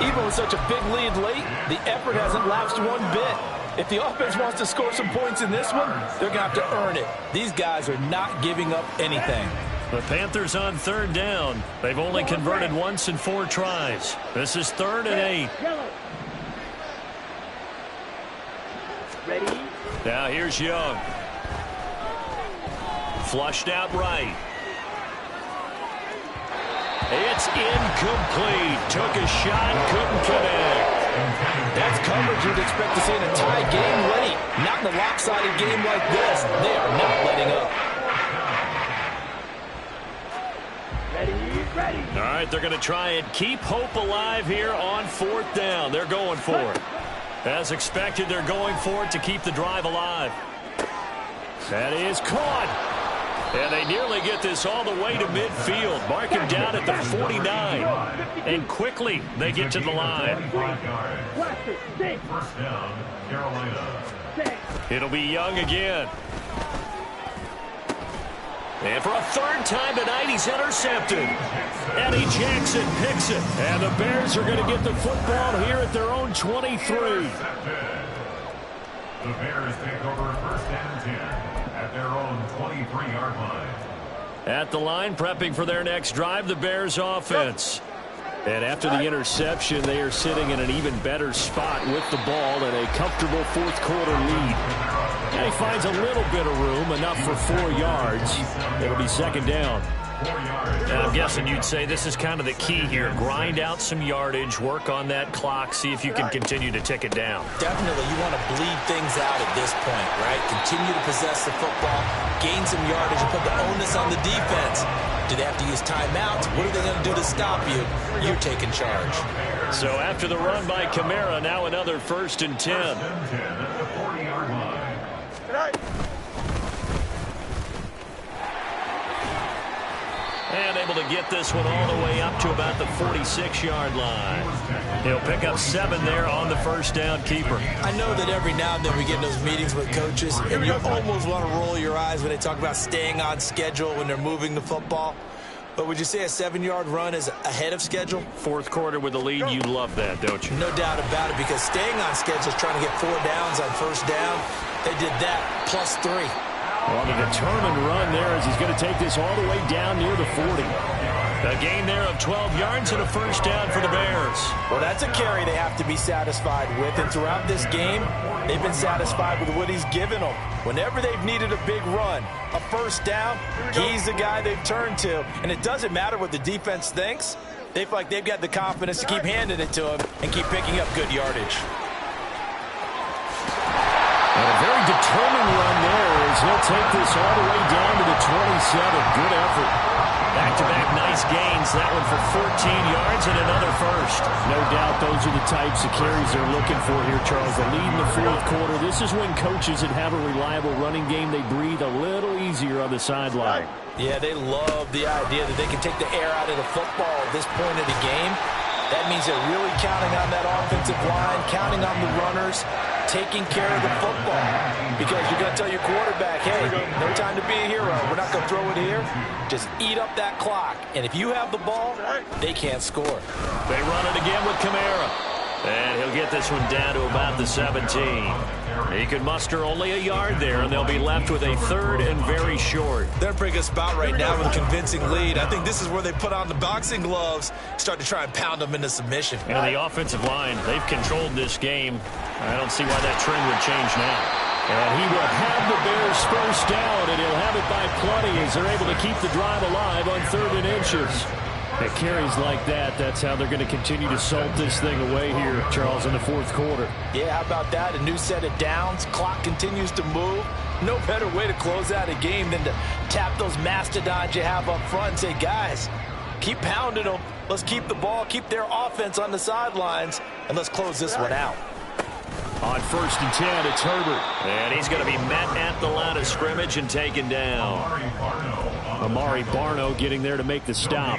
Speaker 9: Even with such a big lead late, the effort hasn't lapsed one bit. If the offense wants to score some points in this one, they're going to have to earn it. These guys are not giving up anything.
Speaker 4: The Panthers on 3rd down. They've only converted once in 4 tries. This is 3rd and 8.
Speaker 1: Ready?
Speaker 4: Now here's Young. Flushed out right. It's incomplete. Took a shot, couldn't connect.
Speaker 9: That's coverage you'd expect to see in a tie game late. Not in a lopsided game like this. They are not letting up.
Speaker 1: Ready.
Speaker 4: All right, they're going to try and keep hope alive here on 4th down. They're going for it. As expected, they're going for it to keep the drive alive.
Speaker 7: That is caught.
Speaker 4: And they nearly get this all the way to midfield. Mark him down at the 49. And quickly, they get to the line.
Speaker 6: 1st down, Carolina.
Speaker 4: It'll be Young again. And for a 3rd time tonight, he's intercepted. Eddie Jackson picks it.
Speaker 7: And the Bears are going to get the football here at their own 23.
Speaker 6: The Bears take over 1st and 10 at their own 23-yard line.
Speaker 4: At the line, prepping for their next drive, the Bears offense.
Speaker 7: And after the interception, they are sitting in an even better spot with the ball and a comfortable 4th quarter lead. And he finds a little bit of room, enough for 4 yards. It'll be 2nd down.
Speaker 4: And I'm guessing you'd say this is kind of the key here. Grind out some yardage, work on that clock, see if you can continue to tick it down.
Speaker 9: Definitely, you want to bleed things out at this point, right? Continue to possess the football, gain some yardage, and put the onus on the defense. Do they have to use timeouts? What are they going to do to stop you? You're taking charge.
Speaker 4: So after the run by Kamara, now another 1st and 10.
Speaker 6: 1st and 10 at the 40-yard line.
Speaker 4: And able to get this one all the way up to about the 46-yard line. He'll pick up 7 there on the 1st down keeper.
Speaker 9: I know that every now and then we get in those meetings with coaches, and you almost want to roll your eyes when they talk about staying on schedule when they're moving the football. But would you say a 7-yard run is ahead of schedule?
Speaker 4: 4th quarter with a lead, you love that, don't you?
Speaker 9: No doubt about it, because staying on schedule is trying to get 4 downs on 1st down. They did that plus 3.
Speaker 7: Well, the determined run there as he's going to take this all the way down near the 40. A gain there of 12 yards and a first down for the Bears.
Speaker 9: Well, that's a carry they have to be satisfied with, and throughout this game, they've been satisfied with what he's given them. Whenever they've needed a big run, a first down, he's the guy they've turned to. And it doesn't matter what the defense thinks. They feel like they've got the confidence to keep handing it to him and keep picking up good yardage.
Speaker 7: And a very determined run there as he'll take this all the way down to the 27. Good effort. Back-to-back nice gains. That one for 14 yards and another first. No doubt those are the types of carries they're looking for here, Charles. The lead in the fourth quarter. This is when coaches that have a reliable running game, they breathe a little easier on the sideline.
Speaker 9: Yeah, they love the idea that they can take the air out of the football at this point of the game. That means they're really counting on that offensive line, counting on the runners, taking care of the football. Because you're going to tell your quarterback, hey, no time to be a hero. We're not going to throw it here. Just eat up that clock. And if you have the ball, they can't score.
Speaker 7: They run it again with Kamara. And he'll get this one down to about the 17. He could muster only a yard there, and they'll be left with a third and very short.
Speaker 8: They're in a pretty good spot right now with a convincing lead. I think this is where they put on the boxing gloves, start to try and pound them into submission.
Speaker 7: And the offensive line, they've controlled this game. I don't see why that trend would change now. And he will have the Bears first down, and he'll have it by plenty as they're able to keep the drive alive on 3rd and inches. At carries like that, that's how they're going to continue to salt this thing away here, Charles, in the fourth quarter.
Speaker 9: Yeah, how about that? A new set of downs. Clock continues to move. No better way to close out a game than to tap those mastodons you have up front and say, guys, keep pounding them. Let's keep the ball, keep their offense on the sidelines, and let's close this one out.
Speaker 7: On 1st and 10, it's Herbert. And he's going to be met at the line of scrimmage and taken down. Amari Barno getting there to make the stop.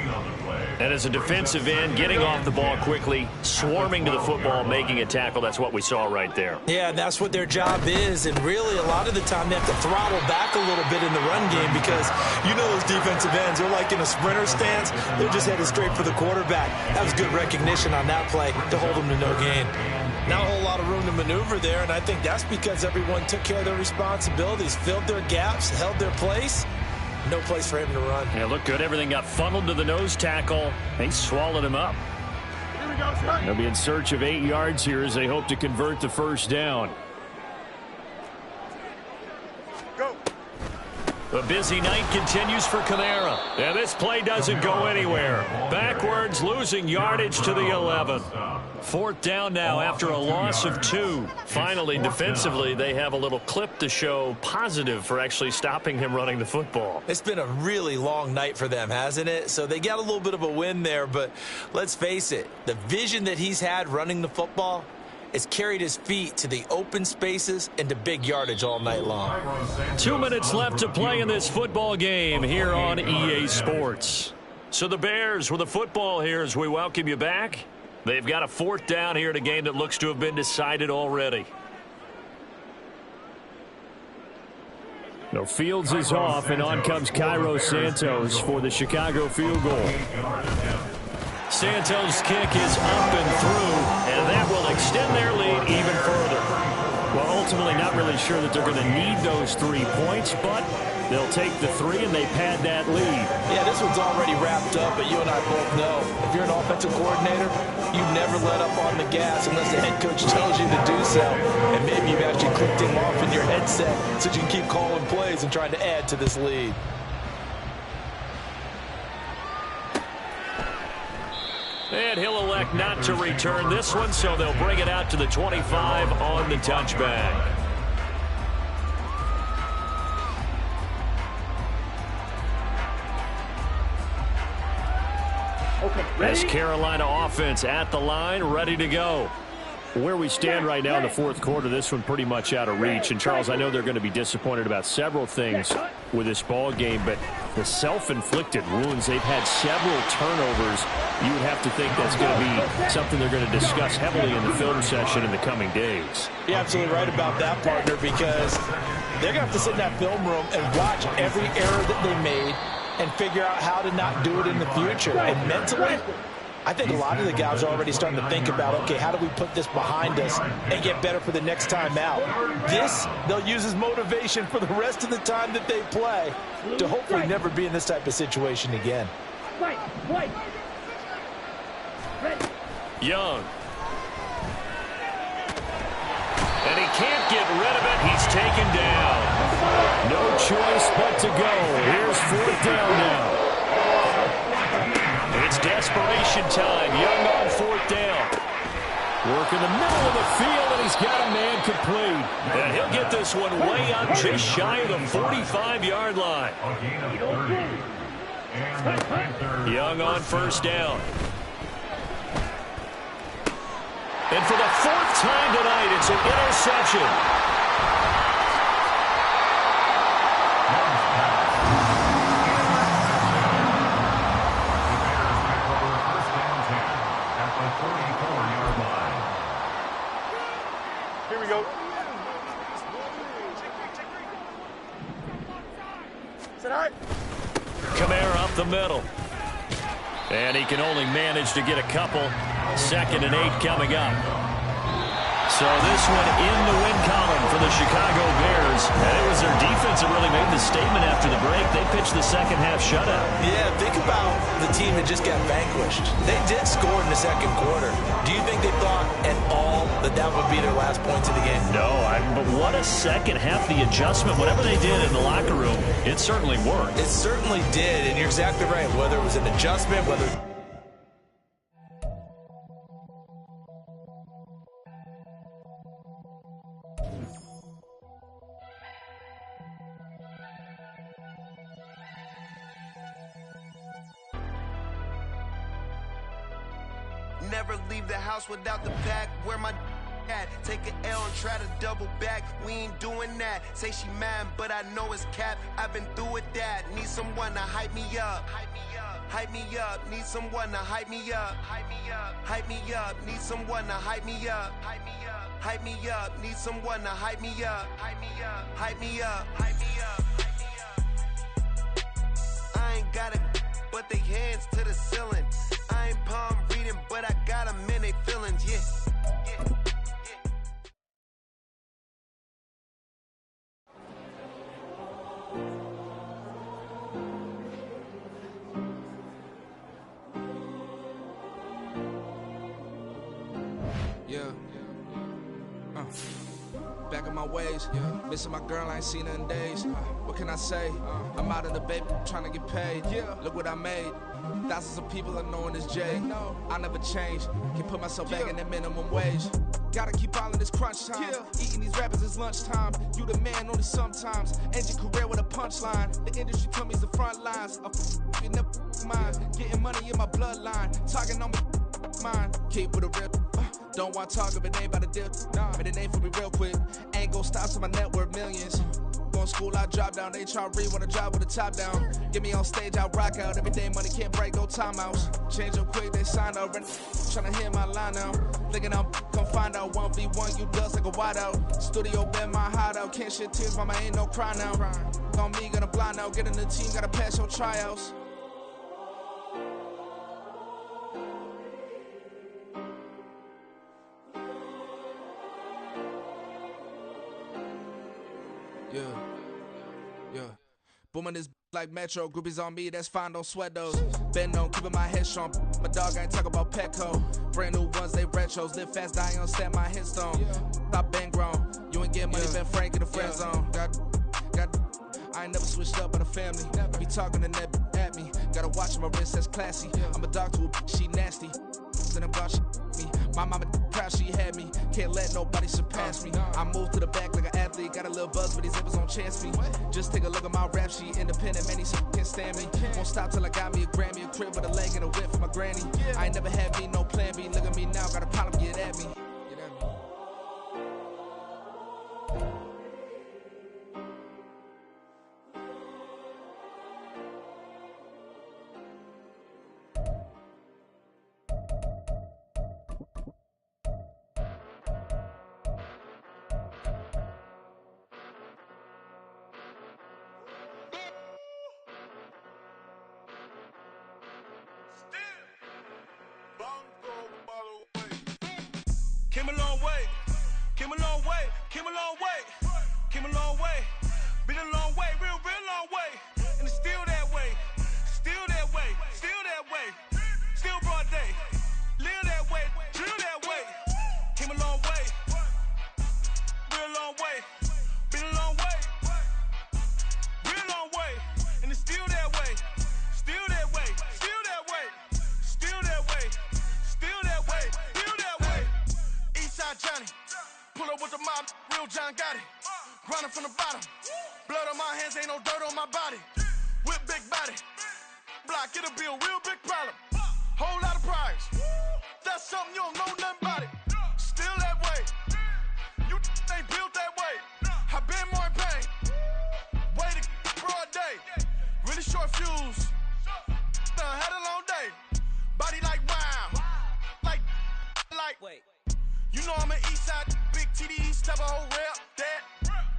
Speaker 7: And as a defensive end, getting off the ball quickly, swarming to the football, making a tackle. That's what we saw right there.
Speaker 9: Yeah, that's what their job is. And really, a lot of the time, they have to throttle back a little bit in the run game because you know those defensive ends, they're like in a sprinter stance. They're just headed straight for the quarterback. That was good recognition on that play to hold them to no gain. Not a whole lot of room to maneuver there, and I think that's because everyone took care of their responsibilities, filled their gaps, held their place. No place for him to run.
Speaker 7: Yeah, looked good. Everything got funneled to the nose tackle. They swallowed him up. They'll be in search of 8 yards here as they hope to convert the first down.
Speaker 6: Go.
Speaker 7: The busy night continues for Kamara. And this play doesn't go anywhere. Backwards, losing yardage to the 11. 4th down now after a loss of 2. Finally, defensively, they have a little clip to show positive for actually stopping him running the football.
Speaker 9: It's been a really long night for them, hasn't it? So they got a little bit of a win there, but let's face it, the vision that he's had running the football has carried his feet to the open spaces and to big yardage all night long.
Speaker 7: 2 minutes left to play in this football game here on EA Sports. So the Bears with the football here as we welcome you back. They've got a 4th down here in a game that looks to have been decided already. No, Fields is off, and on comes Cairo Santos for the Chicago field goal. Santos' kick is up and through, and that will extend their lead even further. Well, ultimately not really sure that they're going to need those 3 points, but they'll take the 3 and they pad that lead.
Speaker 9: Yeah, this one's already wrapped up, but you and I both know if you're an offensive coordinator, you never let up on the gas unless the head coach tells you to do so. And maybe you've actually clicked him off in your headset so you can keep calling plays and trying to add to this lead.
Speaker 7: And he'll elect not to return this one, so they'll bring it out to the 25 on the touchback. As Carolina offense at the line, ready to go. Where we stand right now in the fourth quarter, this one pretty much out of reach. And, Charles, I know they're going to be disappointed about several things with this ball game, but the self-inflicted wounds, they've had several turnovers. You would have to think that's going to be something they're going to discuss heavily in the film session in the coming days.
Speaker 9: You're absolutely right about that, partner, because they're going to have to sit in that film room and watch every error that they made and figure out how to not do it in the future. And mentally, I think a lot of the guys are already starting to think about, okay, how do we put this behind us and get better for the next time out? This, they'll use as motivation for the rest of the time that they play to hopefully never be in this type of situation again.
Speaker 7: Young. And he can't get rid of it. He's taken down. No choice but to go. Here's 4th down now. It's desperation time. Young on 4th down. Work in the middle of the field, and he's got a man complete. And he'll get this one way up just shy of the 45-yard line. Young on 1st down. And for the 4th time tonight, it's an interception.
Speaker 11: Here we go.
Speaker 7: Kamara up the middle. And he can only manage to get a couple. 2nd and 8 coming up. So this one in the win column for the Chicago Bears. And it was their defense that really made the statement after the break. They pitched the second half shutout.
Speaker 9: Yeah, think about the team that just got vanquished. They did score in the 2nd quarter. Do you think they thought at all that that would be their last points of the game?
Speaker 7: No, but what a second half. The adjustment, whatever they did in the locker room, it certainly worked.
Speaker 9: It certainly did, and you're exactly right. Whether it was an adjustment, whether...
Speaker 12: Never leave the house without the pack. Where my at? Take an L and try to double back. We ain't doing that. Say she mad, but I know it's cap. I've been through with that. Need someone to hype me up. Hype me up. Hype me up. Need someone to hype me up. Hype me up. Hype me up. Need someone to hype me up. Hype me up. Hype me up. Need someone to hype me up. Hype me up. Hype me up. Hype me up. Hype me up. I ain't got it, but they hands to the ceiling. I ain't palm reading, but I got them in they feelings, yeah.
Speaker 13: Back in my ways, missing my girl, I ain't seen her in days. What can I say? I'm out of the baby, trying to get paid. Look what I made. Thousands of people are knowing this Jay. I never change. Can put myself back in that minimum wage. Gotta keep all in this crunch time. Eating these rappers is lunchtime. You the man only sometimes. End your career with a punchline. The industry told me it's the front lines. You never mind. Getting money in my bloodline. Talking on me, mine. Keep with a real. Don't want to talk if it ain't about a deal. But it ain't for me real quick. Ain't gon' stop till my net worth millions. Going school, I drop down. They try to read when I drive with the top down. Get me on stage, I rock out. Every day money can't break, no timeouts. Change up quick, they sign up. Tryna hear my line now. Thinking I'm gon' find out 1v1, you dust like a wideout. Studio been my hideout. Can't shed tears, mama ain't no cry now. On me, gonna blind out. Get in the team, gotta pass your tryouts. Booming this like Metro, groupies on me, that's fine, don't sweat those. Been on, keeping my head strong. My dog ain't talk about Petco. Brand new ones, they retros. Live fast, die on, stand my headstone. Stop been grown. You ain't get money, been frank in the friend zone. I ain't never switched up on the family. Be talking to that at me. Gotta watch my wrist, that's classy. I'm a dog to a she nasty. Then I'm about she me. My mama proud she had me. Can't let nobody surpass me. I moved to the back like an athlete. Got a little buzz, but these zippers don't chance me. Just take a look at my rap sheet. Independent, man, these can't stand me. Won't stop till I got me a Grammy, a crib with a leg and a whip for my granny. I ain't never had me no plan B. Look at me now, got a problem, get at me.
Speaker 12: Came a long way, came a long way, came a long way, came a long way, been a long way, real long way, and it's still that way, still that way, still that
Speaker 11: world with the mob, real John got it. Grinding from the bottom. Blood on my hands, ain't no dirt on my body. Whip big body. Block, it'll be a real big problem. Whole lot of prize. That's something you don't know nothing about it. Still that way. You ain't built that way. I been more in pain. Way to broad day. Really short fuse. Had a long day. Body like wow. Like. Wait. You know I'm an east side, big TDE, step a whole rep. That.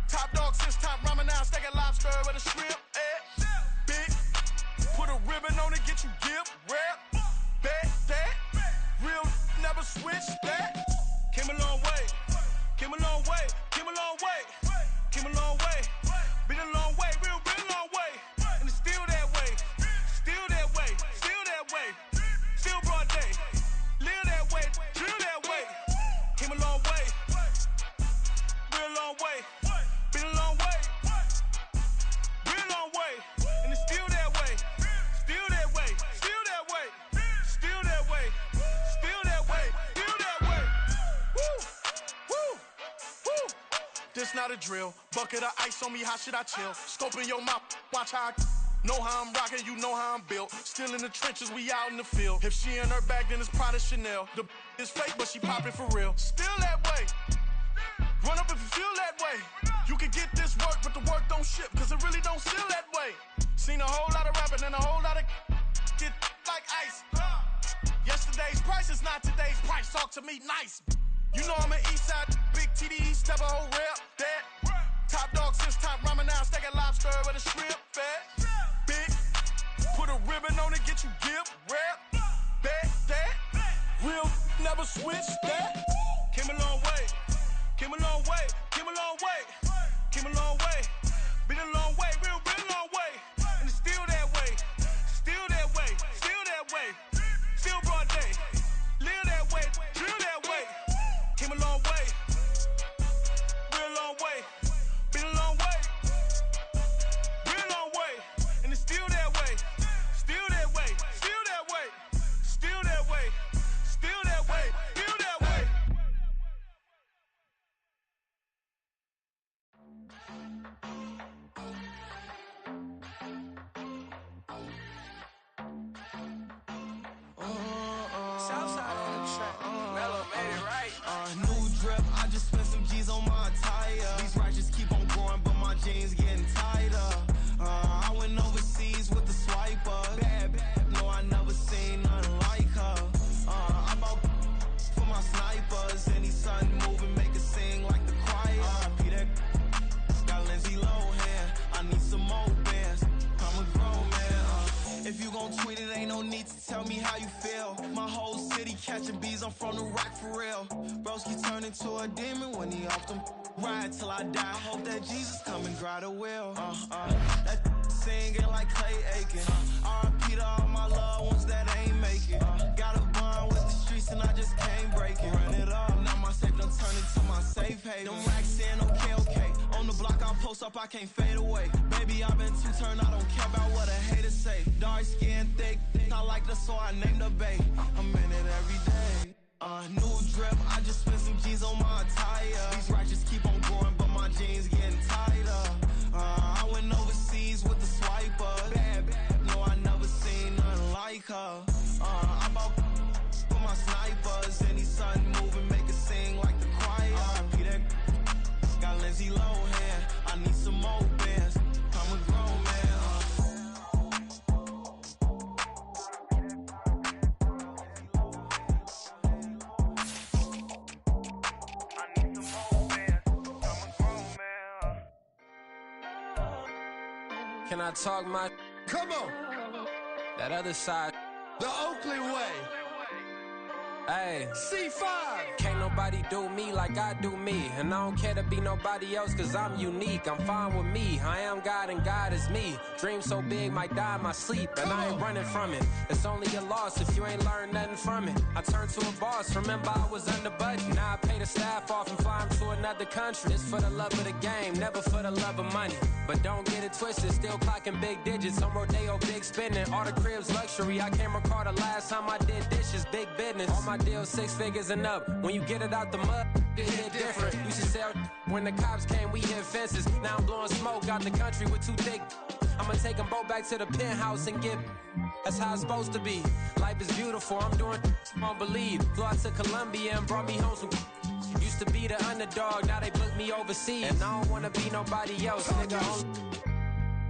Speaker 11: Top dog since top ramen now, stacking lobster with a shrimp. Big. Put a ribbon on it, get you give. Rep. Bet that. Real never switch that. Came a long way. Came a long way. Came a long way. Came a long way. Been a long way. Real long way. And it's still that way. Still that way. Still that way. Still broad day. Live that way. Drill that way. Came a long way. Real long way. Been a long way. Real long way. And it's still that way. Still that way. Still that way. Still that way. Still that way. Still that way. Woo. Woo. Woo. This not a drill. Bucket of ice on me, how should I chill? Scope in your mouth, watch how I know how I'm rocking, you know how I'm built. Still in the trenches, we out in the field. If she in her bag, then it's Prada Chanel. The is fake, but she poppin' for real. Still that way. Run up if you feel that way. You can get this work, but the work don't ship, cause it really don't feel that way. Seen a whole lot of rapping and a whole lot of get like ice. Yesterday's price is not today's price. Talk to me nice. You know I'm an east side, big TDE, step a whole rep. That. Top dog since top ramen now, stacking lobster with a shrimp. Fat. Big. Put a ribbon on it, get you give. Rep. Bet that. Real never switch that. Came a long way. Came a long way. Came a long way. Came a long way. Been a long way. Real long way. And it's still that way. Still that way. Still that way. Still broad day. Live that way. Drill that way. Came a long way. Real long way. Been a long way. Real long way. And it's still that way. Still that way. Still that way. Still that way. Still that way. Still that way.
Speaker 1: Southside on the track. Mellow made it right.
Speaker 14: New drip, I just spent some G's on my attire. These righteous keep on growing, but my jeans getting tighter. I went overseas with the swiper. Bad, no, I never seen nothing like her. I bought for my snipers. Any sun moving, make it sing like the choir. Peter got Lindsay Lohan. I need some more bands. I'm a grown man. If you gon' tweet it, ain't no need to tell me how you feel. My whole city catching bees, I'm from the rock for real. Broski turned into a demon when he off them. Ride till I die, hope that Jesus come and grab the wheel. That singing like Clay Aiken. R.I.P. to all my loved ones that ain't make it. Got a bond with the streets and I just can't break it. Run it up, now my safe done turn into my safe haven. Them racks in, okay. On the block I post up, I can't fade away. Baby, I've been too turned, I don't care about what a hater say. Dark skin, thick, I like the so I named the bay. I'm in it every day. New drip, I just spent some G's on my attire. These righteous keep on going, but my jeans getting tighter. I went overseas with the swiper. Bad, no, I never seen nothing like her. I bought for my snipers. Any sun moving, make it sing like the choir. Peter got Lindsay Lohan. I need some more bands. I'm a grown man.
Speaker 15: Can I talk my?
Speaker 11: Come on.
Speaker 15: That other side.
Speaker 11: The Oakley way.
Speaker 15: Hey.
Speaker 11: C5.
Speaker 15: Can't nobody do me like I do me. And I don't care to be nobody else cause I'm unique. I'm fine with me. I am God and God is me. Dream so big might die in my sleep. And I ain't running from it. It's only a loss if you ain't learned nothing from it. I turned to a boss. Remember I was under budget. Now I pay the staff off and fly them to another country. It's for the love of the game, never for the love of money. But don't get it twisted, still clocking big digits. On Rodeo, big spending. All the cribs luxury. I can't recall the last time I did dishes. Big business. All my deals 6 figures and up. When you get started out the mud, it hit different. Used to sell when the cops came, we hit fences. Now I'm blowing smoke out the country with too thick. I'ma take them both back to the penthouse and get. That's how it's supposed to be. Life is beautiful, I'm doing won't believe. Flew out to Colombia and brought me home some. Used to be the underdog, now they book me overseas. And I don't wanna be nobody else, nigga.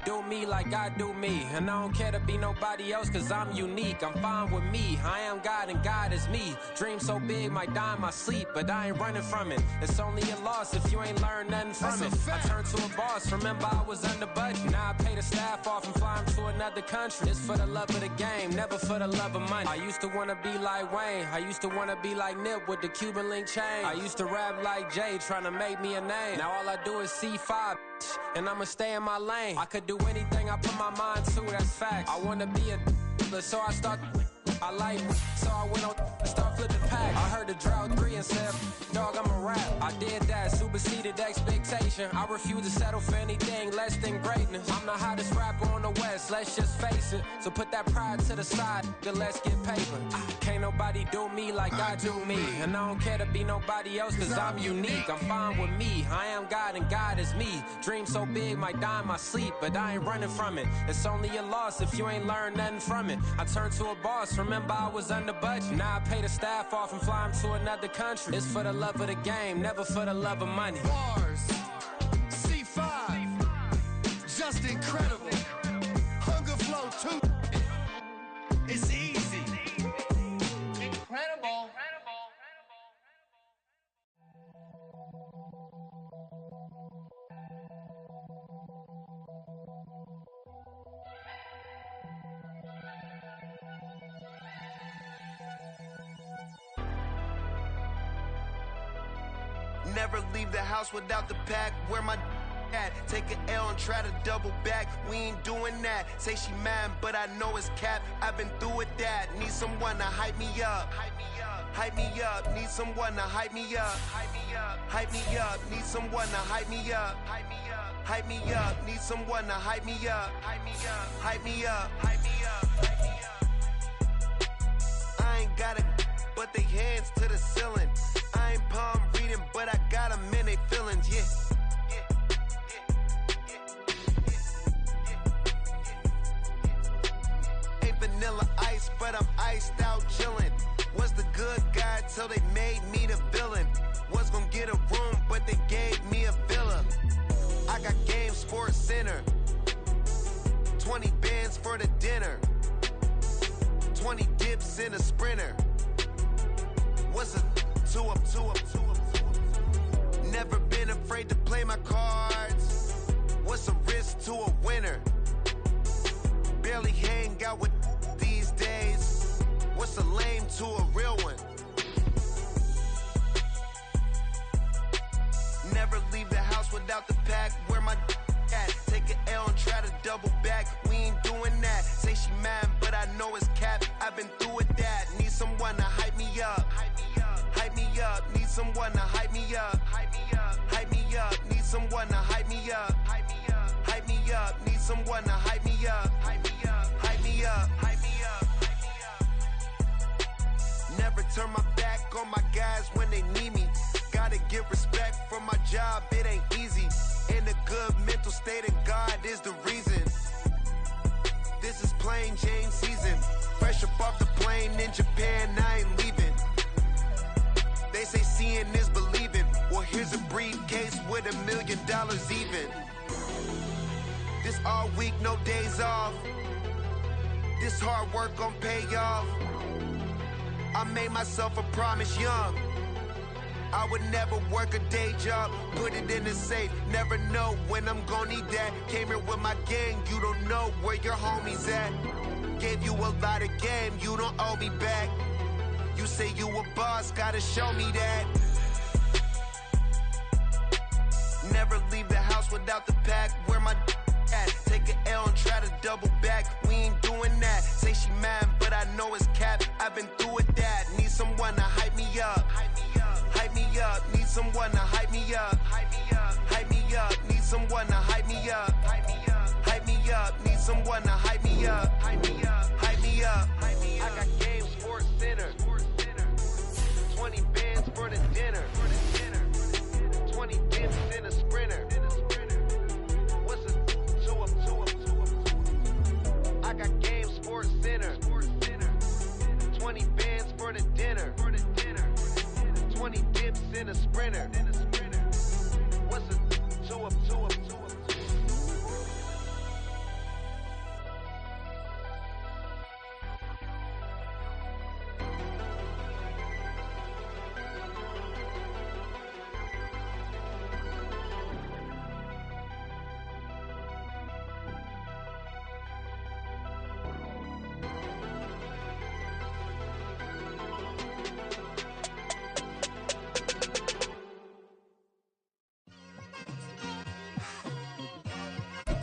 Speaker 15: Do me like I do me. And I don't care to be nobody else, cause I'm unique. I'm fine with me, I am God and God is me. Dream so big, might die in my sleep, but I ain't running from it. It's only a loss if you ain't learned nothing from it. I turned to a boss, remember I was under budget. Now I pay the staff off and fly them to another country. It's for the love of the game, never for the love of money. I used to wanna be like Wayne, I used to wanna be like Nip with the Cuban link chain. I used to rap like Jay, trying to make me a name. Now all I do is C5, and I'ma stay in my lane. I could do anything I put my mind to, that's fact. I wanna be a so I start. I like, so I went on and start flipping packs. I heard the drought 3 and said, dog, I'm a rap. I did that, superseded expectation. I refuse to settle for anything less than greatness. I'm the hottest rapper on the West, let's just face it. So put that pride to the side, then let's get paper. Can't nobody do me like I do me. And I don't care to be nobody else, cause I'm unique. I'm fine with me, I am God and God is me. Dream so big, might die in my sleep, but I ain't running from it. It's only a loss if you ain't learned nothing from it. I turned to a boss, remember I was under budget. Now I pay the staff off and fly them to another country. It's for the love of the game, never for the love of money.
Speaker 11: Bars, C5, just incredible. Hunger flow too. It's easy. Incredible.
Speaker 12: Never leave the house without the pack. Where my at? Take an L and try to double back. We ain't doing that. Say she mad, but I know it's cap. I've been through with that. Need someone to hype me up. Hype me up. Need someone to hype me up. Hype me up. Need someone to hype me up. Hype me up. Need someone to hype me up. Hype me up. Hype me up. Hype me up. I ain't got it, but they hands to the ceiling. I ain't palm reading, but I got them in they feelings, yeah. Ain't vanilla ice, but I'm iced out chillin'. Was the good guy till they made me the villain. Was gonna get a room, but they gave me a villa. I got game, Sports Center. 20 bands for the dinner. 20 dips in a Sprinter. What's a 2 up? Never been afraid to play my cards. What's a risk to a winner? Barely hang out with these days. What's a lame to a real one? Never leave the house without the pack. Where my at? Take an L and try to double back. We ain't doing that. Say she mad, but I know it's cap. I've been through with that. Need someone to hype me up. Hype me up, need someone to hype me up. Hype me up, hype me up, need someone to hype me up. Hype me up, hype me up, need someone to hype me up. Hype me up, hype me up, hype me up, hype me up. Never turn my back on my guys when they need me. Gotta get respect for my job, it ain't easy. In a good mental state, and God is the reason. This is plain Jane season. Fresh up off the plane in Japan, I ain't leaving. They say seeing is believing. Well, here's a briefcase with $1 million even. This all week, no days off. This hard work gon' pay off. I made myself a promise young. I would never work a day job, put it in the safe. Never know when I'm gon' need that. Came here with my gang, you don't know where your homies at. Gave you a lot of game, you don't owe me back. You say you a boss, gotta show me that. Never leave the house without the pack. Where my at? Take an L and try to double back. We ain't doing that. Say she mad, but I know it's cap. I've been through with that. Need someone to hype me up. Hype me up. Need someone to hype me up. Hype me up. Need someone to hype me up. Hype me up. Need someone to hype me up. Hype me up. I got game, Sports Center. 20 bands for the dinner. then a sprinter. What's a 2 up, 2 up, 2 up?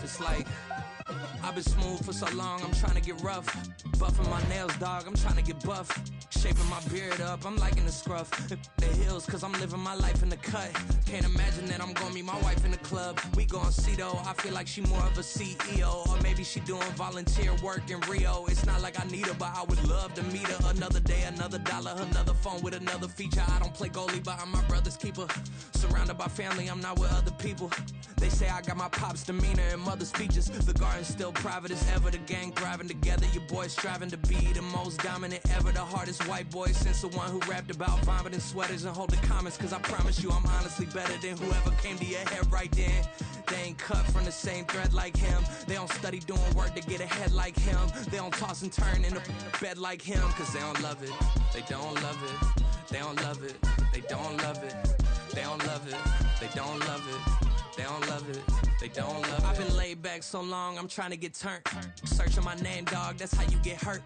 Speaker 16: It's like I've been smooth for so long, I'm trying to get rough. Buffing my nails, dog, I'm trying to get buff. Shaping my beard up, I'm liking the scruff. The hills, cause I'm living my life in the cut. Can't imagine that I'm gonna meet my wife in the club. We gon' see though, I feel like she more of a CEO. Or maybe she doing volunteer work in Rio. It's not like I need her, but I would love to meet her. Another day, another dollar, another phone with another feature. I don't play goalie, but I'm my brother's keeper. Surrounded by family, I'm not with other people. They say I got my pop's demeanor and mother's features. The garden's still private as ever. The gang thriving together. Your boys striving to be the most dominant ever. The hardest white boy since the one who rapped about vomiting sweaters and hold the comments. Cause I promise you I'm honestly better than whoever came to your head right then. They ain't cut from the same thread like him. They don't study doing work to get ahead like him. They don't toss and turn in the bed like him. Cause they don't love it. They don't love it. They don't love it. They don't love it. They don't love it. They don't love it. They don't love it, they don't love it. I've been laid back so long, I'm trying to get turned. Searching my name, dog, that's how you get hurt.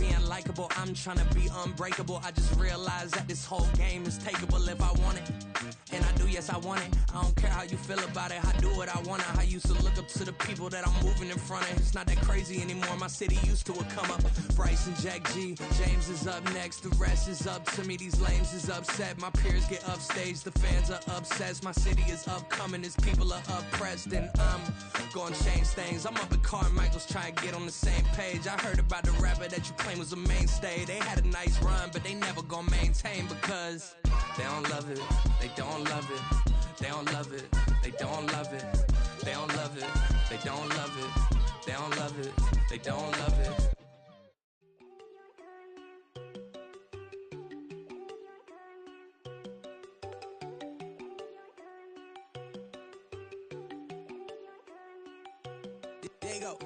Speaker 16: Being likable, I'm trying to be unbreakable. I just realized that this whole game is takeable if I want it. And I do, yes, I want it. I don't care how you feel about it, I do what I want it. I used to look up to the people that I'm moving in front of. It's not that crazy anymore, my city used to a come up. Bryce and Jack G, James is up next. The rest is up to me, these lames is upset. My peers get upstage, the fans are obsessed. My city is upcoming, its people are oppressed. And I'm gonna change things. I'm up at Carmichael's trying to get on the same page. I heard about the rapper that you claim was a mainstay. They had a nice run, but they never gonna maintain because they don't love it. They don't love it. They don't love it. They don't love it. They don't love it. They don't love it. They don't love it. They don't love it.
Speaker 17: There you go.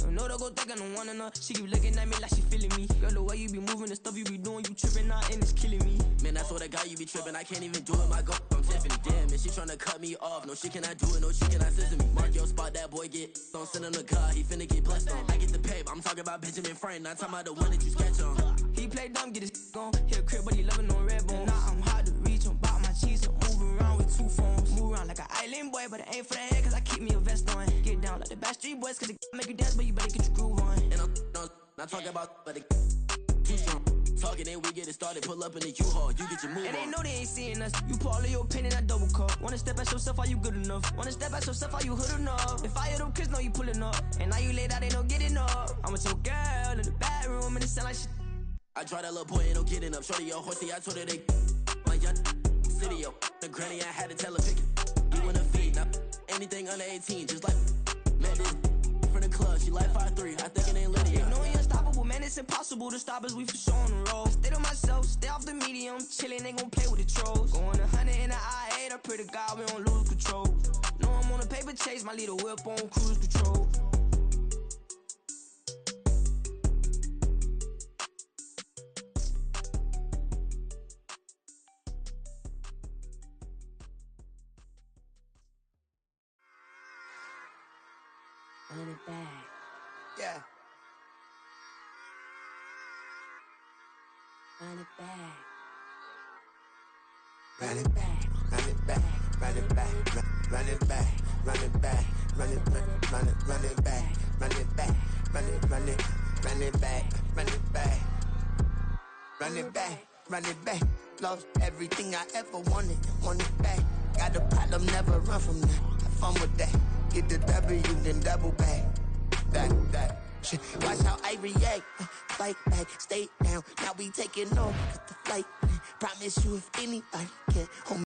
Speaker 17: No, don't go think I don't wanna know. She keep looking at me like she feeling me. Girl, the way you be moving, the stuff you be doing, you tripping out and it's killing me.
Speaker 18: Man, that's what I got, you be tripping. I can't even do it, my go. I'm Tiffany, damn, and she tryna cut me off. No, she cannot do it, no, she cannot listen me. Mark your spot, that boy get. Don't send him to God, he finna get blessed on. I get the paper, I'm talking about Benjamin Franklin, not talking about the one that you sketch on.
Speaker 17: He play dumb, get his gone. Hit a crib, but he loving on red bone. Now I'm hard to reach, I'm about my cheese. I'm moving around with 2 phones. Move around like an island boy, but it ain't for the head, cause I keep me a vest on. Get down like the Backstreet Boys, cause it make you dance, but you better get your groove on.
Speaker 18: And I'm not talking about, but it too strong. Talking and we get it started, pull up in the U-Haul, you get your move
Speaker 17: and
Speaker 18: on.
Speaker 17: they know they ain't seeing us. You put all of your opinion, I double cup. Wanna step at yourself, are you good enough? Wanna step at yourself, are you hood enough? If I hear them kids, know you pulling up. And now you laid out, they don't get enough. I'm with your girl in the bedroom, and it sound like shit.
Speaker 18: I try that little boy, ain't no getting up. Shorty, yo, horsey, I told her they my young city, yo. The granny, I had to tell her pick it. You in the feed, now anything under 18, just like met this from the club. She like 5'3", I think it ain't Lydia.
Speaker 17: You know you're unstoppable, man, it's impossible to stop us, we for sure on the road. Stay to myself, stay off the medium, chillin', they gon' play with the trolls. Going 100 in the I-8, I pray to God we don't lose control. Know I'm on a paper chase, my little whip on cruise control.
Speaker 19: Run it back.
Speaker 17: Yeah.
Speaker 19: Run it back.
Speaker 20: Run it back, run it back, run it back, run it back, run it back, run it back, run it back, run it back, run it back, run it back, run it back, run it back. Lost everything I ever wanted it back. Got a problem, never run from that. Have fun with that. Get the W, then double back. That shit. Watch how I react. Fight back, stay down. Now we taking off. Cut the flight. Promise you if anybody can hold me.